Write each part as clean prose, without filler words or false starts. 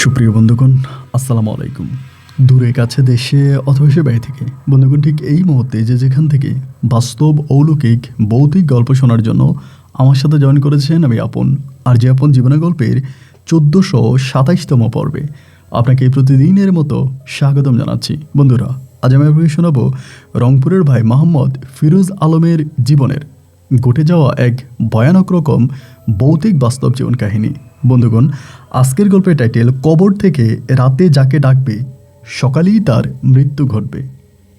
সুপ্রিয় বন্ধুগণ, আসসালামু আলাইকুম। দূরে কাছে দেশে অথবা সে বাইরে থেকে বন্ধুগণ, ঠিক এই মুহূর্তে যে যেখান থেকে বাস্তব অলৌকিক ভৌতিক গল্প শোনার জন্য আমার সাথে জয়েন করেছেন আমি আপন। আর যে আপন জীবনের গল্পের 1427তম পর্বে আপনাকে প্রতিদিনের মতো স্বাগতম জানাচ্ছি। বন্ধুরা, আজ আমি আপনাকে শোনাবো রংপুরের ভাই মোহাম্মদ ফিরোজ আলমের জীবনের ঘটে যাওয়া এক ভয়ানক রকম ভৌতিক বাস্তব জীবন কাহিনী। বন্ধুগণ, আজকের গল্পের টাইটেল কবর থেকে রাতে যাকে ডাকবে সকালেই তার মৃত্যু ঘটবে।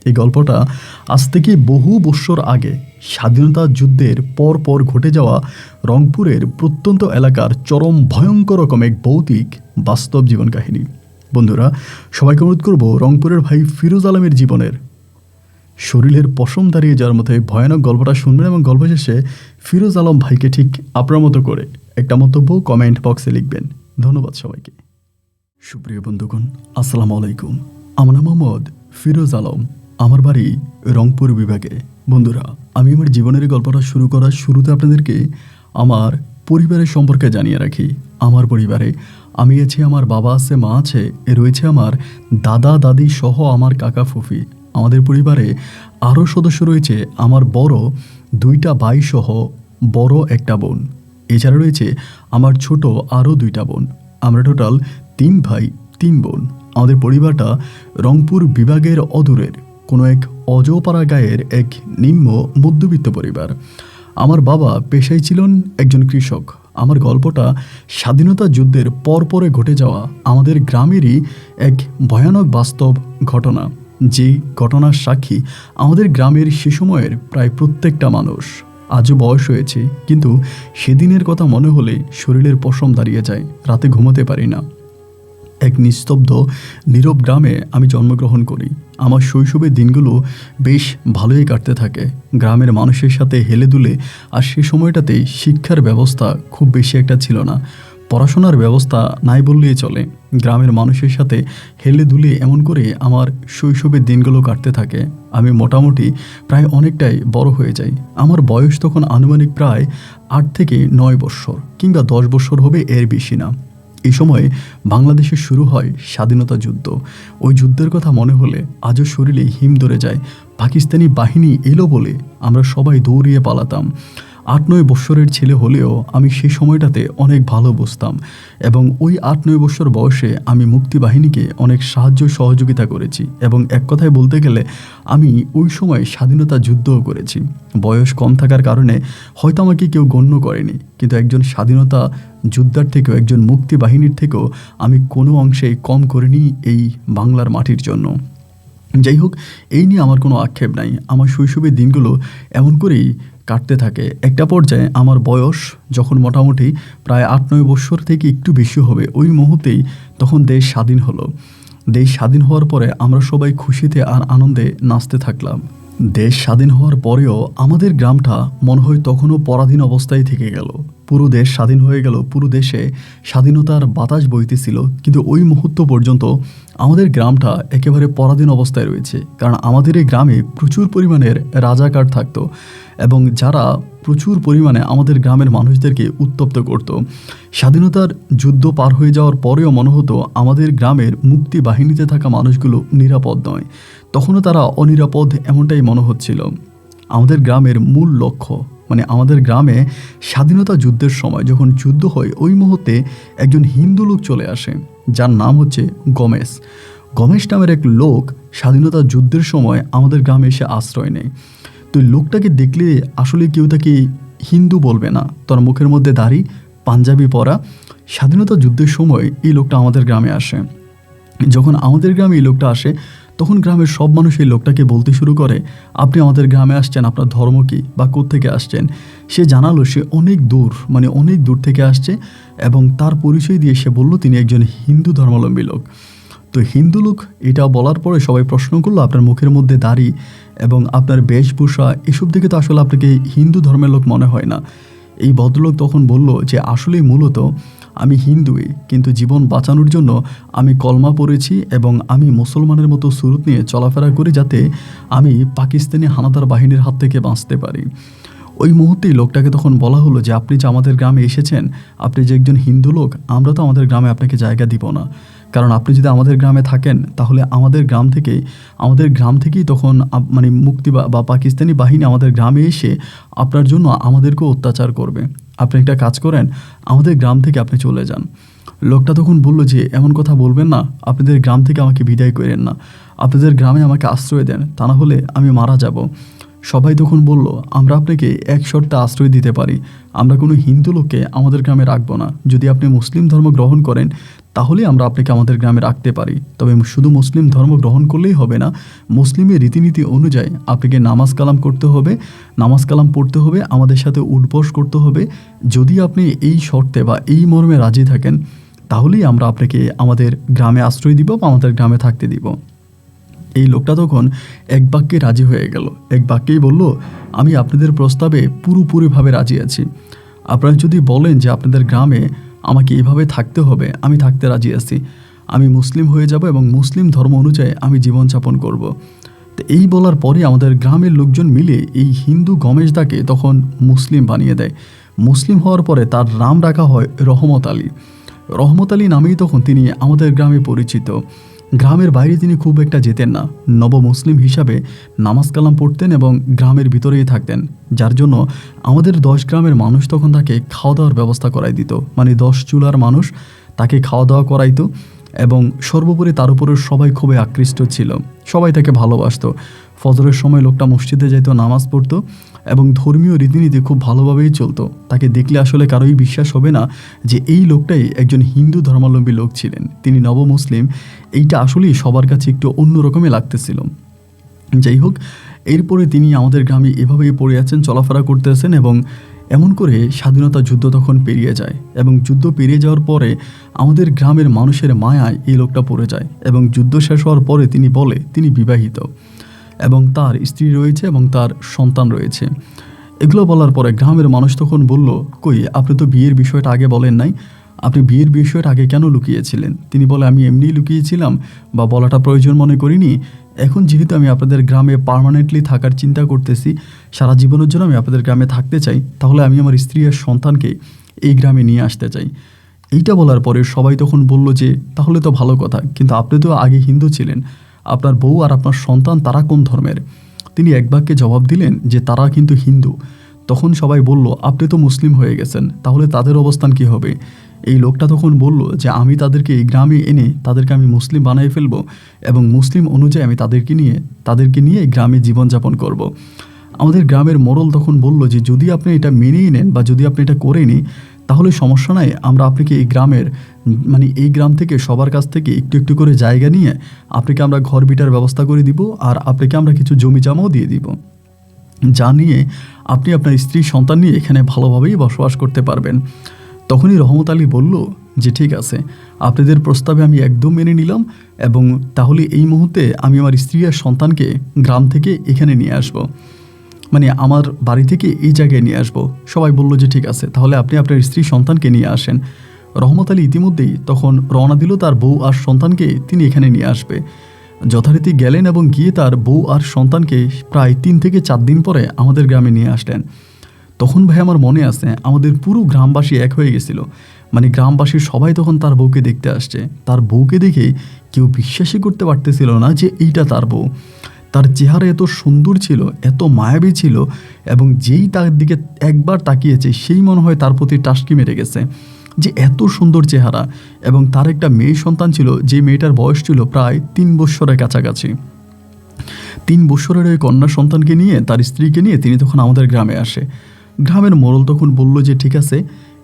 এই গল্পটা আজ থেকে বহু বৎসর আগে স্বাধীনতা যুদ্ধের পর ঘটে যাওয়া রংপুরের প্রত্যন্ত এলাকার চরম ভয়ঙ্কর রকম এক ভৌতিক বাস্তব জীবন কাহিনী। বন্ধুরা, সবাইকে অনুরোধ করব রংপুরের ভাই ফিরোজ আলমের জীবনের শরীরের পশম দাঁড়িয়ে যাওয়ার মতো এই ভয়ানক গল্পটা শুনবেন এবং গল্প শেষে ফিরোজ আলম ভাইকে ঠিক আপনার মতো করে একটা মন্তব্য কমেন্ট বক্সে লিখবেন। ধন্যবাদ সবাইকে। সুপ্রিয় বন্ধুগণ, আসসালামু আলাইকুম। আমার নাম মোহাম্মদ ফিরোজ আলম, আমার বাড়ি রংপুর বিভাগে। বন্ধুরা, আমি আমার জীবনের গল্পটা শুরু করার শুরুতে আপনাদেরকে আমার পরিবারের সম্পর্কে জানিয়ে রাখি। আমার পরিবারে আমি আছি, আমার বাবা আছে, মা আছে, রয়েছে আমার দাদা দাদি সহ আমার কাকা ফুফি। আমাদের পরিবারে আরও সদস্য রয়েছে, আমার বড় 2টা ভাই সহ বড় একটা বোন। এছাড়া রয়েছে আমার ছোট আরও 2টা বোন। আমরা টোটাল 3 ভাই 3 বোন। আমাদের পরিবারটা রংপুর বিভাগের অদূরের কোনো এক অজপাড়া গায়ের এক নিম্ন মধ্যবিত্ত পরিবার। আমার বাবা পেশায় ছিলেন একজন কৃষক। আমার গল্পটা স্বাধীনতা যুদ্ধের পরে ঘটে যাওয়া আমাদের গ্রামেরই এক ভয়ানক বাস্তব ঘটনা, যে ঘটনার সাক্ষী আমাদের গ্রামের সে সময়ের প্রায় প্রত্যেকটা মানুষ। আজও বয়স হয়েছে, কিন্তু সেদিনের কথা মনে হলে শরীরের পশম দাঁড়িয়ে যায়, রাতে ঘুমোতে পারি না। এক নিস্তব্ধ নীরব গ্রামে আমি জন্মগ্রহণ করি। আমার শৈশবের দিনগুলো বেশ ভালোই কাটতে থাকে গ্রামের মানুষের সাথে হেলে দুলে। আর সে সময়টাতে শিক্ষার ব্যবস্থা খুব বেশি একটা ছিল না, পড়াশোনার ব্যবস্থা নাই বললেই চলে। গ্রামের মানুষের সাথে হেলে দুলে এমন করে আমার শৈশবের দিনগুলো কাটতে থাকে। আমি মোটামুটি প্রায় অনেকটাই বড় হয়ে যাই। আমার বয়স তখন আনুমানিক প্রায় 8 থেকে 9 বৎসর কিংবা 10 বৎসর হবে, এর বেশি না। এই সময়ে বাংলাদেশে শুরু হয় স্বাধীনতা যুদ্ধ। ওই যুদ্ধের কথা মনে হলে আজও শরীরে হিম ধরে যায়। পাকিস্তানি বাহিনী এলো বলে আমরা সবাই দৌড়িয়ে পালাতাম। 8-9 বৎসরের ছেলে হলেও আমি সেই সময়টাতে অনেক ভালো বুঝতাম, এবং ওই 8-9 বৎসর বয়সে আমি মুক্তিবাহিনীকে অনেক সাহায্য সহযোগিতা করেছি, এবং এক কথায় বলতে গেলে আমি ওই সময় স্বাধীনতা যুদ্ধও করেছি। বয়স কম থাকার কারণে হয়তো আমাকে কেউ গণ্য করেনি, কিন্তু একজন স্বাধীনতা যোদ্ধার থেকেও, একজন মুক্তিবাহিনীর থেকেও আমি কোনো অংশেই কম করিনি এই বাংলার মাটির জন্য। যাই হোক, এই নিয়ে আমার কোনো আক্ষেপ নাই। আমার শৈশবের দিনগুলো এমন করেই কাটতে থাকে। একটা পর্যায়ে আমার বয়স যখন মোটামুটি প্রায় 8-9 বৎসর থেকে একটু বেশি হবে, ওই মুহূর্তেই তখন দেশ স্বাধীন হলো। দেশ স্বাধীন হওয়ার পরে আমরা সবাই খুশিতে আর আনন্দে নাচতে থাকলাম। দেশ স্বাধীন হওয়ার পরেও আমাদের গ্রামটা মনে হয় তখনও পরাধীন অবস্থায় থেকে গেল। পুরো দেশ স্বাধীন হয়ে গেল, পুরো দেশে স্বাধীনতার বাতাস বইতেছিল, কিন্তু ওই মুহূর্ত পর্যন্ত আমাদের গ্রামটা একেবারে পরাধীন অবস্থায় রয়েছে। কারণ আমাদের এই গ্রামে প্রচুর পরিমাণের রাজাকার থাকতো, এবং যারা প্রচুর পরিমাণে আমাদের গ্রামের মানুষদেরকে উত্তপ্ত করত। স্বাধীনতার যুদ্ধ পার হয়ে যাওয়ার পরেও মনে হতো আমাদের গ্রামের মুক্তি বাহিনীতে থাকা মানুষগুলো নিরাপদ নয়। তখনও তারা অনিরাপদ, এমনটাই মনে হচ্ছিল। আমাদের গ্রামের মূল লক্ষ্য, মানে আমাদের গ্রামে স্বাধীনতা যুদ্ধের সময় যখন যুদ্ধ হয়, ওই মুহূর্তে একজন হিন্দু লোক চলে আসে, যার নাম হচ্ছে গমেশ। গমেশ নামের এক লোক স্বাধীনতা যুদ্ধের সময় আমাদের গ্রামে এসে আশ্রয় নেয়। তো লোকটাকে দেখলে আসলে কেউ তাকে হিন্দু বলবে না। তার মুখের মধ্যে দাড়ি, পাঞ্জাবি পরা। স্বাধীনতা যুদ্ধের সময় এই লোকটা আমাদের গ্রামে আসে। যখন আমাদের গ্রামে এই লোকটা আসে, তখন গ্রামের সব মানুষ এই লোকটাকে বলতে শুরু করে, আপনি আমাদের গ্রামে আসছেন, আপনার ধর্ম কী বা কোত্থেকে আসছেন? সে জানালো সে অনেক দূর, মানে অনেক দূর থেকে আসছে, এবং তার পরিচয় দিয়ে সে বলল তিনি একজন হিন্দু ধর্মাবলম্বী লোক। তো হিন্দু লোক এটা বলার পরে সবাই প্রশ্ন করলো, আপনার মুখের মধ্যে দাড়ি এবং আপনার বেশভূষা, এসব দিকে তো আসলে আপনাকে হিন্দু ধর্মের লোক মনে হয় না। এই ভদ্রলোক তখন বলল যে আসলেই মূলত আমি হিন্দুই, কিন্তু জীবন বাঁচানোর জন্য আমি কলমা পড়েছি, এবং আমি মুসলমানের মতো সুরত নিয়ে চলাফেরা করি, যাতে আমি পাকিস্তানি হানাদার বাহিনীর হাত থেকে বাঁচতে পারি। ওই মুহূর্তেই লোকটাকে তখন বলা হলো যে আপনি যে আমাদের গ্রামে এসেছেন, আপনি যে একজন হিন্দু লোক, আমরা তো আমাদের গ্রামে আপনাকে জায়গা দিব না। কারণ আপনি যদি আমাদের গ্রামে থাকেন তাহলে আমাদের গ্রাম থেকেই তখন মানে মুক্তি বা পাকিস্তানি বাহিনী আমাদের গ্রামে এসে আপনার জন্য আমাদেরকেও অত্যাচার করবে। আপনি একটা কাজ করেন, আমাদের গ্রাম থেকে আপনি চলে যান। লোকটা তখন বলল যে এমন কথা বলবেন না, আপনাদের গ্রাম থেকে আমাকে বিদায় করেন না, আপনাদের গ্রামে আমাকে আশ্রয় দেন, তা না হলে আমি মারা যাব। সবাই তখন বলল আমরা আপনাকে এক শর্তে আশ্রয় দিতে পারি, আমরা কোনো হিন্দু লোককে আমাদের গ্রামে রাখবো না। যদি আপনি মুসলিম ধর্ম গ্রহণ করেন তাহলে আমরা আপনাকে আমাদের গ্রামে রাখতে পারি। তবে শুধু মুসলিম ধর্ম গ্রহণ করলেই হবে না, মুসলিমের রীতিনীতি অনুযায়ী আপনাকে নামাজ কালাম করতে হবে, নামাজ কালাম পড়তে হবে, আমাদের সাথে উঠবস করতে হবে। যদি আপনি এই শর্তে বা এই মর্মে রাজি থাকেন তাহলেই আমরা আপনাকে আমাদের গ্রামে আশ্রয় দিব বা আমাদের গ্রামে থাকতে দিব। এই লোকটা তখন এক বাক্যে রাজি হয়ে গেল, এক বাক্যেই বলল আমি আপনাদের প্রস্তাবে পুরোপুরিভাবে রাজি আছি। আপনারা যদি বলেন যে আপনাদের গ্রামে আমাকে এভাবে থাকতে হবে, আমি থাকতে রাজি আছি। আমি মুসলিম হয়ে যাব এবং মুসলিম ধর্ম অনুযায়ী আমি জীবনযাপন করব। তো এই বলার পরে আমাদের গ্রামের লোকজন মিলে এই হিন্দু গমেশদাকে তখন মুসলিম বানিয়ে দেয়। মুসলিম হওয়ার পরে তার নাম রাখা হয় রহমত আলী। রহমত আলী নামেই তখন তিনি আমাদের গ্রামে পরিচিত। গ্রামের বাইরে তিনি খুব একটা যেতেন না, নব মুসলিম হিসাবে নামাজ কালাম পড়তেন এবং গ্রামের ভিতরেই থাকতেন, যার জন্য আমাদের 10 গ্রামের মানুষ তখন তাকে খাওয়া দাওয়ার ব্যবস্থা করাই দিত। মানে 10 চুলার মানুষ তাকে খাওয়া দাওয়া করাইতো এবং সর্বোপরি তার উপরে সবাই খুবই আকৃষ্ট ছিল, সবাই তাকে ভালোবাসতো। ফজরের সময় লোকটা মসজিদে যেত, নামাজ পড়তো এবং ধর্মীয় রীতিনীতি খুব ভালোভাবেই চলতো। তাকে দেখলে আসলে কারোই বিশ্বাস হবে না যে এই লোকটাই একজন হিন্দু ধর্মাবলম্বী লোক ছিলেন, তিনি নবমুসলিম। এইটা আসলেই সবার কাছে একটু অন্যরকমই লাগতেছিল। যাই হোক, এরপরে তিনি আমাদের গ্রামে এভাবেই পড়ে আছেন, চলাফেরা করতেছেন এবং এমন করে স্বাধীনতা যুদ্ধ তখন পেরিয়ে যায় এবং যুদ্ধ পেরিয়ে যাওয়ার পরে আমাদের গ্রামের মানুষের মায়ায় এই লোকটা পড়ে যায় এবং যুদ্ধ শেষ হওয়ার পরে তিনি বলে তিনি বিবাহিত এবং তার স্ত্রী রয়েছে এবং তার সন্তান রয়েছে। এগুলো বলার পরে গ্রামের মানুষ তখন বলল, কই আপনি তো বিয়ের বিষয়টা আগে বলেন নাই, আপনি বিয়ের বিষয়টা আগে কেন লুকিয়েছিলেন? তিনি বলে আমি এমনিই লুকিয়েছিলাম বা বলাটা প্রয়োজন মনে করিনি। এখন যেহেতু আমি আপনাদের গ্রামে পার্মানেন্টলি থাকার চিন্তা করতেছি, সারা জীবনের জন্য আমি আপনাদের গ্রামে থাকতে চাই, তাহলে আমি আমার স্ত্রী আর সন্তানকে এই গ্রামে নিয়ে আসতে চাই। এইটা বলার পরে সবাই তখন বলল যে তাহলে তো ভালো কথা, কিন্তু আপনি তো আগে হিন্দু ছিলেন, আপনার বউ আর আপনার সন্তান তারা কোন ধর্মের? তিনি এক বাক্যে জবাব দিলেন যে তারা কিন্তু হিন্দু। তখন সবাই বলল আপনি তো মুসলিম হয়ে গেছেন, তাহলে তাদের অবস্থান কি হবে? এই লোকটা তখন বলল যে আমি তাদেরকে এই গ্রামে এনে তাদেরকে আমি মুসলিম বানিয়ে ফেলবো এবং মুসলিম অনুযায়ী আমি তাদেরকে নিয়ে গ্রামে জীবনযাপন করব। আমাদের গ্রামের মোড়ল তখন বলল যে যদি আপনি এটা মেনেই নেন বা যদি আপনি এটা করে নিন তাহলে সমস্যা নাই, আমরা আপনাকে এই গ্রাম থেকে সবার কাছ থেকে একটু একটু করে জায়গা নিয়ে আপনাকে আমরা ঘর বিটার ব্যবস্থা করে দিব আর আপনাকে আমরা কিছু জমি জমাও দিয়ে দিব, যা নিয়ে আপনি আপনার স্ত্রী সন্তান নিয়ে এখানে ভালোভাবেই বসবাস করতে পারবেন। তখনই রহমত আলী বলল যে ঠিক আছে, আপনাদের প্রস্তাবে আমি একদম মেনে নিলাম এবং তাহলে এই মুহূর্তে আমি আমার স্ত্রী আর সন্তানকে গ্রাম থেকে এখানে নিয়ে আসব, মানে আমার বাড়ি থেকে এই জায়গায় নিয়ে আসব। সবাই বলল যে ঠিক আছে, তাহলে আপনি আপনার স্ত্রী সন্তানকে নিয়ে আসেন। রহমত আলী ইতিমধ্যেই তখন রওনা দিল তার বউ আর সন্তানকে তিনি এখানে নিয়ে আসবে। যথারীতি গেলেন এবং গিয়ে তার বউ আর সন্তানকে প্রায় 3 থেকে 4 দিন পরে আমাদের গ্রামে নিয়ে আসলেন। তখন ভাই আমার মনে আছে আমাদের পুরো গ্রামবাসী এক হয়ে গেছিল, মানে গ্রামবাসীর সবাই তখন তার বউকে দেখতে আসছে। তার বউকে দেখে কেউ বিশ্বাসই করতে পারতেছিল না যে এইটা তার বউ। তার চেহারা এত সুন্দর ছিল, এত মায়াবী ছিল এবং যেই তার দিকে একবার তাকিয়েছে সেই মনে হয় তার প্রতি টাসকি মেরে গেছে, যে এত সুন্দর চেহারা। এবং তার একটা মেয়ে সন্তান ছিল, যে মেয়েটার বয়স ছিল প্রায় 3 বছরের কাছাকাছি। 3 বছরের ওই কন্যা সন্তানকে নিয়ে, তার স্ত্রীকে নিয়ে তিনি তখন আমাদের গ্রামে আসে। গ্রামের মোড়ল তখন বলল যে ঠিক আছে,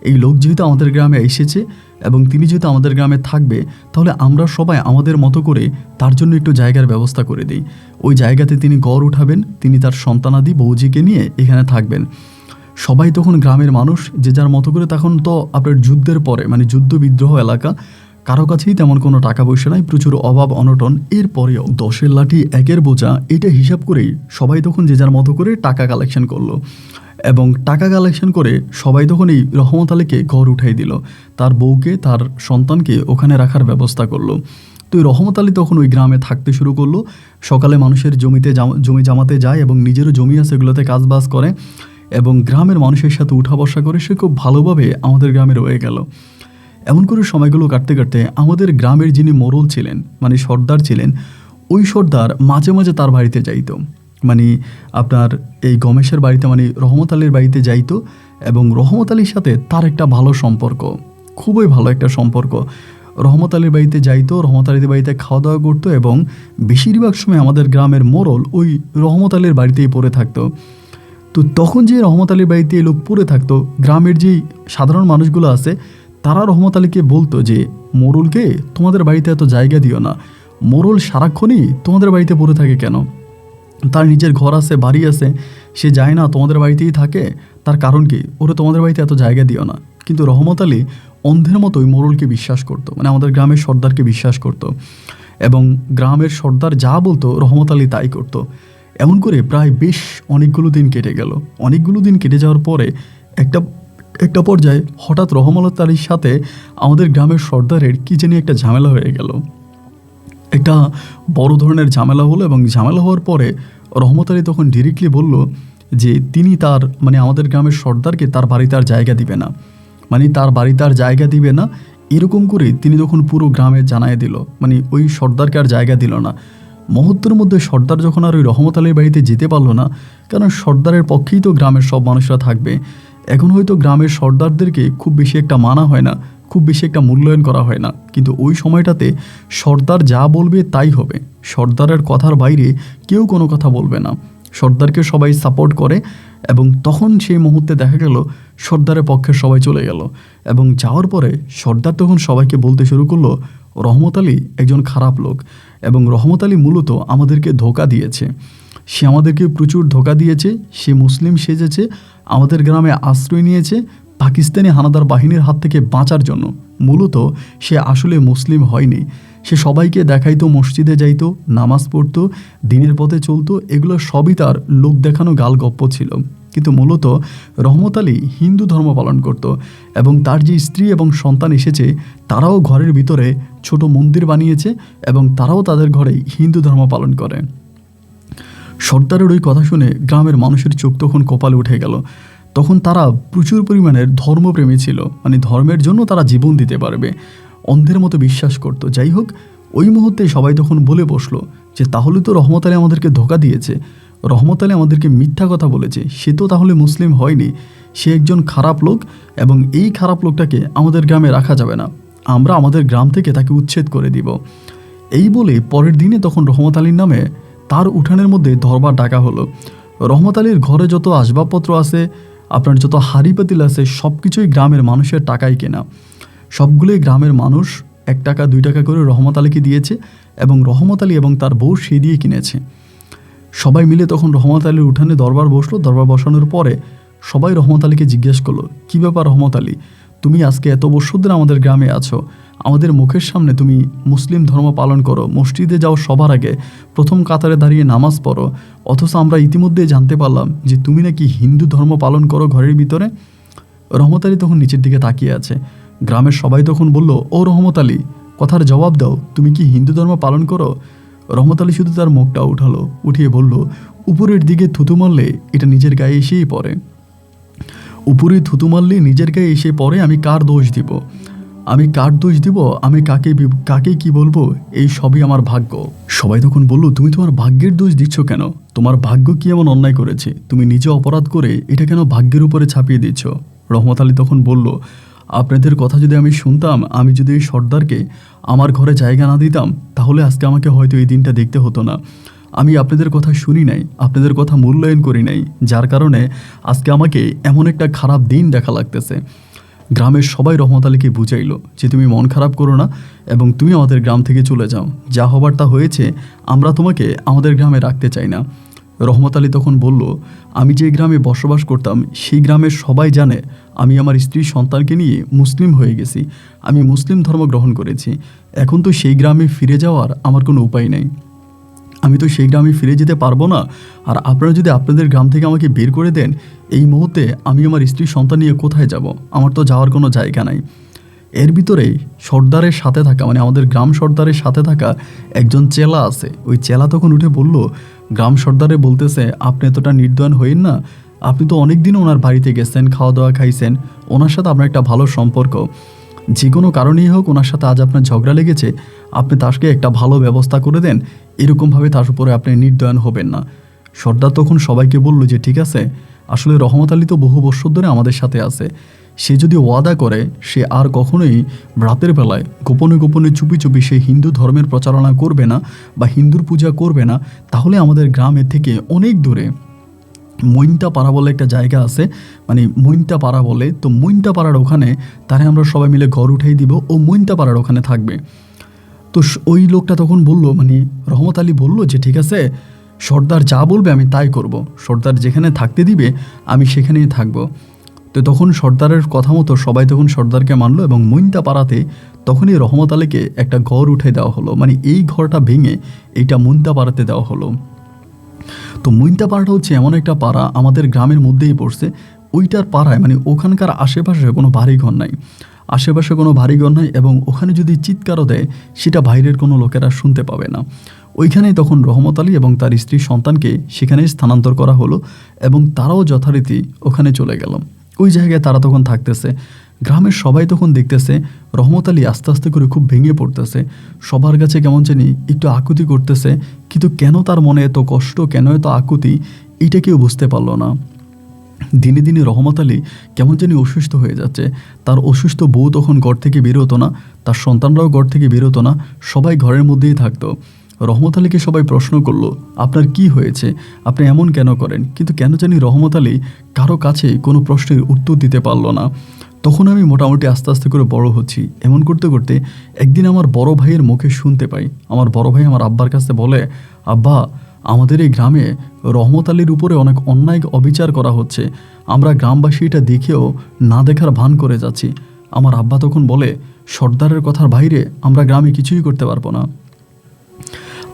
এই লোক যেহেতু আমাদের গ্রামে এসেছে এবং তিনি যেহেতু আমাদের গ্রামে থাকবে, তাহলে আমরা সবাই আমাদের মতো করে তার জন্য একটু জায়গার ব্যবস্থা করে দিই। ওই জায়গাতে তিনি গড় উঠাবেন, তিনি তার সন্তানাদি বৌজিকে নিয়ে এখানে থাকবেন। সবাই তখন গ্রামের মানুষ যে যার মতো করে, তখন তো আপনার যুদ্ধের পরে মানে যুদ্ধ বিদ্রোহ এলাকা, কারো কাছেই তেমন কোনো টাকা পয়সা নাই, প্রচুর অভাব অনটন। এরপরেও 10-এর লাঠি 1-এর বোঝা, এটা হিসাব করেই সবাই তখন যে যার মতো করে টাকা কালেকশন করলো এবং টাকা কালেকশন করে সবাই তখন এই রহমত আলীকে ঘর উঠাই দিল, তার বউকে তার সন্তানকে ওখানে রাখার ব্যবস্থা করলো। তো এই রহমত আলী তখন ওই গ্রামে থাকতে শুরু করলো। সকালে মানুষের জমি জামাতে যায় এবং নিজেরও জমি আছে, এগুলোতে কাজবাজ করে এবং গ্রামের মানুষের সাথে উঠা বসা করে সে খুব ভালোভাবে আমাদের গ্রামে রয়ে গেল। এমন করে সময়গুলো কাটতে কাটতে আমাদের গ্রামের যিনি মোড়ল ছিলেন, মানে সর্দার ছিলেন, ওই সর্দার মাঝে মাঝে তার বাড়িতে যাইতো, মানে আপনার এই গমেশের বাড়িতে, মানে রহমত আলীর বাড়িতে যাইতো। এবং রহমত আলীর সাথে তার একটা ভালো সম্পর্ক, খুবই ভালো একটা সম্পর্ক। রহমত আলীর বাড়িতে যাইতো, রহমত আলীর বাড়িতে খাওয়া দাওয়া করতো এবং বেশিরভাগ সময় আমাদের গ্রামের মোড়ল ওই রহমত আলীর বাড়িতেই পড়ে থাকতো। তো তখন যে রহমত আলীর বাড়িতে এই লোক পড়ে থাকতো, গ্রামের যেই সাধারণ মানুষগুলো আছে তারা রহমত আলীকে বলতো যে মোড়লকে তোমাদের বাড়িতে এত জায়গা দিও না, মোড়ল সারাক্ষণই তোমাদের বাড়িতে পড়ে থাকে কেন, তার নিজের ঘর আছে, বাড়ি আছে, সে যায় না, তোমাদের বাড়িতেই থাকে, তার কারণ কি, ওরা তোমাদের বাড়িতে এত জায়গা দিও না। কিন্তু রহমত আলী অন্ধের মতো ওই মোড়লকে বিশ্বাস করতো, মানে আমাদের গ্রামের সর্দারকে বিশ্বাস করতো এবং গ্রামের সর্দার যা বলতো রহমত আলী তাই করতো। এমন করে প্রায় বেশ অনেকগুলো দিন কেটে গেল। অনেকগুলো দিন কেটে যাওয়ার পরে একটা পর্যায়ে হঠাৎ রহমত আলীর সাথে আমাদের গ্রামের সর্দারের কী জানি একটা ঝামেলা হয়ে গেল। একটা বড় ধরনের ঝামেলা হলো এবং ঝামেলা হওয়ার পরে রহমত আলী তখন ডিরেক্টলি বলল যে তিনি তার, মানে আমাদের গ্রামের সর্দারকে তার বাড়িতে আর জায়গা দিবে না, মানে তার বাড়িতে আর জায়গা দিবে না। এরকম করে তিনি তখন পুরো গ্রামে জানায় দিল, মানে ওই সর্দারকে আর জায়গা দিল না। মুহূর্তের মধ্যে সর্দার যখন আর ওই রহমত আলীর বাড়িতে যেতে পারলো না, কারণ সর্দারের পক্ষেই তো গ্রামের সব মানুষরা থাকবে, এখন হয়তো গ্রামের সর্দারদেরকে খুব বেশি একটা মানা হয় না, খুব বেশি একটা মূল্যায়ন করা হয় না, কিন্তু ওই সময়টাতে সর্দার যা বলবে তাই হবে। সর্দারের কথার বাইরে কেউ কোনো কথা বলবে না, সর্দারকে সবাই সাপোর্ট করে। এবং তখন সেই মুহূর্তে দেখা গেল সর্দারের পক্ষে সবাই চলে গেল এবং যাওয়ার পরে সর্দার তখন সবাইকে বলতে শুরু করলো রহমত আলী একজন খারাপ লোক এবং রহমত আলী মূলত আমাদেরকে ধোঁকা দিয়েছে, সে আমাদেরকে প্রচুর ধোঁকা দিয়েছে, সে মুসলিম সেজেছে, আমাদের গ্রামে আশ্রয় নিয়েছে পাকিস্তানি হানাদার বাহিনীর হাত থেকে বাঁচার জন্য। মূলত সে আসলে মুসলিম হয়নি, সে সবাইকে দেখাইতো, মসজিদে যাইতো, নামাজ পড়তো, দিনের পথে চলতো, এগুলো সবই তার লোক দেখানো গালগপ্প ছিল। কিন্তু মূলত রহমত আলী হিন্দু ধর্ম পালন করত এবং তার যে স্ত্রী এবং সন্তান এসেছে তারাও ঘরের ভিতরে ছোট মন্দির বানিয়েছে এবং তারাও তাদের ঘরে হিন্দু ধর্ম পালন করে। সর্দারের ওই কথা শুনে গ্রামের মানুষের চোখ তখন কপালে উঠে গেল। তখন তারা প্রচুর পরিমাণের ধর্মপ্রেমী ছিল, মানে ধর্মের জন্য তারা জীবন দিতে পারবে, অন্ধের মতো বিশ্বাস করত। যাই হোক, ওই মুহূর্তে সবাই তখন বলে বসলো যে তাহলে তো রহমত আলী আমাদেরকে ধোঁকা দিয়েছে, রহমত আলী আমাদেরকে মিথ্যা কথা বলেছে, সে তো তাহলে মুসলিম হয়নি, সে একজন খারাপ লোক এবং এই খারাপ লোকটাকে আমাদের গ্রামে রাখা যাবে না, আমরা আমাদের গ্রাম থেকে তাকে উচ্ছেদ করে দিব। এই বলে পরের দিনে তখন রহমত আলীর নামে তার উঠানের মধ্যে দরবার ডাকা হলো। রহমত আলীর ঘরে যত আসবাবপত্র আছে, আপনার যত হাঁড়ি পাতিল আছে, সব কিছুই গ্রামের মানুষের টাকায় কেনা, সবগুলোই গ্রামের মানুষ 1 টাকা 2 টাকা করে রহমত আলীকে দিয়েছে এবং রহমত আলী এবং তার বউ সে দিয়ে কিনেছে। সবাই মিলে তখন রহমত আলীর উঠানে দরবার বসলো। দরবার বসানোর পরে সবাই রহমত আলীকে জিজ্ঞেস করলো, কী ব্যাপার রহমত আলী, তুমি আজকে এত বছর ধরে আমাদের গ্রামে আছো, আমাদের মুখের সামনে তুমি মুসলিম ধর্ম পালন করো, মসজিদে যাও, সবার আগে প্রথম কাতারে দাঁড়িয়ে নামাজ পড়ো, অথচ আমরা ইতিমধ্যে জানতে পারলাম যে তুমি নাকি হিন্দু ধর্ম পালন করো ঘরের ভিতরে। রহমত আলী তখন নিচের দিকে তাকিয়ে আছে। গ্রামের সবাই তখন বলল, ও রহমত আলী, কথার জবাব দাও, তুমি কি হিন্দু ধর্ম পালন করো? রহমত আলী শুধু তার মুখটা উঠালো, উঠিয়ে বলল, উপরের দিকে থুতু মারলে এটা নিজের গায়ে এসেই পড়ে, উপরে থুতু মারলে নিজের গায়ে এসে পড়ে, আমি কার দোষ দিব, আমি কার দোষ দিব, আমি কাকে কি বলবো, এই সবই আমার ভাগ্য। সবাই তখন বলল, তুমি তোমার ভাগ্যের দোষ দিচ্ছ কেন, তোমার ভাগ্য কি এমন অন্যায় করেছে, তুমি নিজে অপরাধ করে এটা কেন ভাগ্যের উপরে ছাপিয়ে দিচ্ছ? রহমত আলী তখন বলল, আপনাদের কথা যদি আমি শুনতাম, আমি যদি এই সর্দারকে আমার ঘরে জায়গা না দিতাম, তাহলে আজকে আমাকে হয়তো এই দিনটা দেখতে হতো না। আমি আপনাদের কথা শুনি নাই, আপনাদের কথা মূল্যায়ন করি নাই, যার কারণে আজকে আমাকে এমন একটা খারাপ দিন দেখা লাগতেছে। গ্রামের সবাই রহমত আলীকে বুঝাইলো যে তুমি মন খারাপ করো না এবং তুমি আমাদের গ্রাম থেকে চলে যাও, যা হবার তা হয়েছে, আমরা তোমাকে আমাদের গ্রামে রাখতে চাই না। রহমত আলী তখন বলল, আমি যে গ্রামে বসবাস করতাম সেই গ্রামের সবাই জানে আমি আমার স্ত্রী সন্তানকে নিয়ে মুসলিম হয়ে গেছি, আমি মুসলিম ধর্ম গ্রহণ করেছি, এখন তো সেই গ্রামে ফিরে যাওয়ার আমার কোনো উপায় নেই, আমি তো সেই গ্রামে ফিরে যেতে পারবো না। আর আপনারা যদি আপনাদের গ্রাম থেকে আমাকে বের করে দেন, এই মুহূর্তে আমি আমার স্ত্রী সন্তান নিয়ে কোথায় যাব, আমার তো যাওয়ার কোনো জায়গা নাই। এর ভিতরেই সর্দারের সাথে থাকা, মানে আমাদের গ্রাম সর্দারের সাথে থাকা একজন চেলা আছে, ওই চেলা তখন উঠে বলল, গ্রাম সর্দারে বলতেছে, আপনি এতটা নির্দয়ন হইন না, আপনি তো অনেক দিন ওনার বাড়িতে গেছেন, খাওয়া দাওয়া খাইছেন, ওনার সাথে আপনার একটা ভালো সম্পর্ক, যে কোনো কারণেই হোক ওনার সাথে আজ আপনার ঝগড়া লেগেছে, আপনি তাকে একটা ভালো ব্যবস্থা করে দেন, এরকমভাবে তার উপরে আপনি নির্দয়ন হবেন না। সর্দার তখন সবাইকে বলল যে ঠিক আছে, আসলে রহমত আলী তো বহু বছর ধরে আমাদের সাথে আছে, সে যদি ওয়াদা করে সে আর কখনোই রাতের বেলায় গোপনে গোপনে চুপি চুপি সে হিন্দু ধর্মের প্রচারণা করবে না বা হিন্দুর পূজা করবে না, তাহলে আমাদের গ্রামের থেকে অনেক দূরে মইনটা পাড়া বলে একটা জায়গা আছে, মানে মইনটা পাড়া বলে, তো মইনটা পাড়ার ওখানে তারে আমরা সবাই মিলে ঘর উঠাই দিব, ও মইনটা পাড়ার ওখানে থাকবে। তো ওই লোকটা তখন বলল, মানে রহমত আলী বলল যে ঠিক আছে, সর্দার যা বলবে আমি তাই করব, সর্দার যেখানে থাকতে দিবে আমি সেখানেই থাকব। তো তখন সর্দারের কথা মতো সবাই তখন সর্দারকে মানলো এবং মইনটা পাড়াতে তখনই রহমত আলীকে একটা ঘর উঠে দেওয়া হলো, মানে এই ঘরটা ভেঙে এইটা মইনটা পাড়াতে দেওয়া হলো। তো মইনটা পাড়াটা হচ্ছে এমন একটা পাড়া আমাদের গ্রামের মধ্যেই পড়ছে, ওইটার পাড়ায় মানে ওখানকার আশেপাশে কোনো বাড়িঘর নাই, আশেপাশে কোনো বাড়িঘর নাই, এবং ওখানে যদি চিৎকারও দেয় সেটা বাইরের কোনো লোকেরা শুনতে পাবে না। ওইখানেই তখন রহমত আলী এবং তার স্ত্রীর সন্তানকে সেখানেই স্থানান্তর করা হলো এবং তারাও যথারীতি ওখানে চলে গেল। ওই জায়গায় তারা তখন থাকতেছে, গ্রামের সবাই তখন দেখতেছে রহমত আলী আস্তে আস্তে করে খুব ভেঙে পড়তেছে, সবার কাছে কেমন জানি একটু আকুতি করতেছে, কিন্তু কেন তার মনে এত কষ্ট, কেন এত আকুতি, এটা কেউ বুঝতে পারলো না। দিনে দিনে রহমত আলী কেমন জানি অসুস্থ হয়ে যাচ্ছে, তার অসুস্থ বউ তখন ঘর থেকে বেরোতো না, তার সন্তানরাও ঘর থেকে বেরোতো না, সবাই ঘরের মধ্যেই থাকতো। রহমত আলীকে সবাই প্রশ্ন করলো, আপনার কি হয়েছে, আপনি এমন কেন করেন, কিন্তু কেন জানি রহমত আলী কারো কাছে কোনো প্রশ্নের উত্তর দিতে পারলো না। তখন আমি মোটামুটি আস্তে আস্তে করে বড় হচ্ছি, এমন করতে করতে একদিন আমার বড় ভাইয়ের মুখে শুনতে পাই, আমার বড় ভাই আমার আব্বার কাছে বলে, আব্বা, আমাদের এই গ্রামে রহমত আলীর উপরে অনেক অন্যায় অবিচার করা হচ্ছে, আমরা গ্রামবাসী এটা দেখেও না দেখার ভান করে যাচ্ছি। আমার আব্বা তখন বলে, সর্দারের কথার বাইরে আমরা গ্রামে কিছুই করতে পারবো না।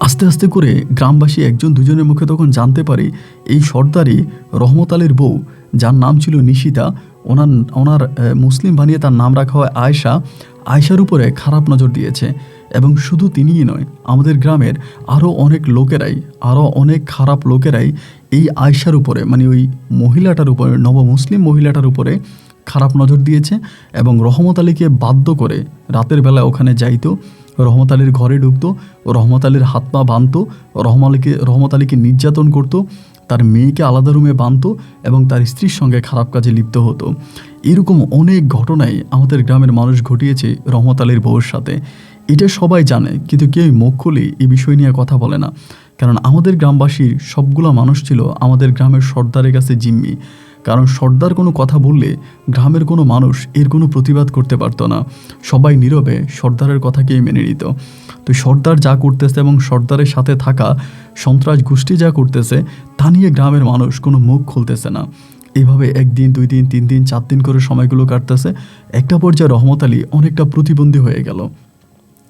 আস্তে আস্তে করে গ্রামবাসী একজন দুজনের মুখে তখন জানতে পারি এই সর্দারই রহমত আলীর বউ, যার নাম ছিল নিশিতা, ওনার মুসলিম বানিয়ে তার নাম রাখা হয় আয়েশা, আয়েশার উপরে খারাপ নজর দিয়েছে। এবং শুধু তিনিই নয়, আমাদের গ্রামের আরও অনেক খারাপ লোকেরাই এই আয়েশার উপরে, মানে ওই মহিলাটার উপরে, নবমুসলিম মহিলাটার উপরে খারাপ নজর দিয়েছে এবং রহমত আলীকে বাধ্য করে রাতের বেলা ওখানে যাইতো, রহমত আলীর ঘরে ঢুকতো, রহমত আলীর হাত পা বাঁধতো, রহমত আলীকে নির্যাতন করতো, তার মেয়েকে আলাদা রুমে বাঁধতো এবং তার স্ত্রীর সঙ্গে খারাপ কাজে লিপ্ত হতো। এরকম অনেক ঘটনাই আমাদের গ্রামের মানুষ ঘটিয়েছে রহমত আলীর বউয়ের সাথে। এটা সবাই জানে, কিন্তু কেউ মুখ খুলে এই বিষয় নিয়ে কথা বলে না, কারণ আমাদের গ্রামবাসীর সবগুলো মানুষ ছিল আমাদের গ্রামের সর্দারের কাছে জিম্মি। কারণ সর্দার কোনো কথা বললে গ্রামের কোনো মানুষ এর কোনো প্রতিবাদ করতে পারতো না, সবাই নীরবে সর্দারের কথাকেই মেনে নিত। তো সর্দার যা করতেছে এবং সর্দারের সাথে থাকা সন্ত্রাস গোষ্ঠী যা করতেছে তা নিয়ে গ্রামের মানুষ কোনো মুখ খুলতেছে না। এইভাবে 1 দিন 2 দিন 3 দিন 4 দিন করে সময়গুলো কাটতেছে। একটা পর্যায়ে রহমত আলী অনেকটা প্রতিবন্ধী হয়ে গেল,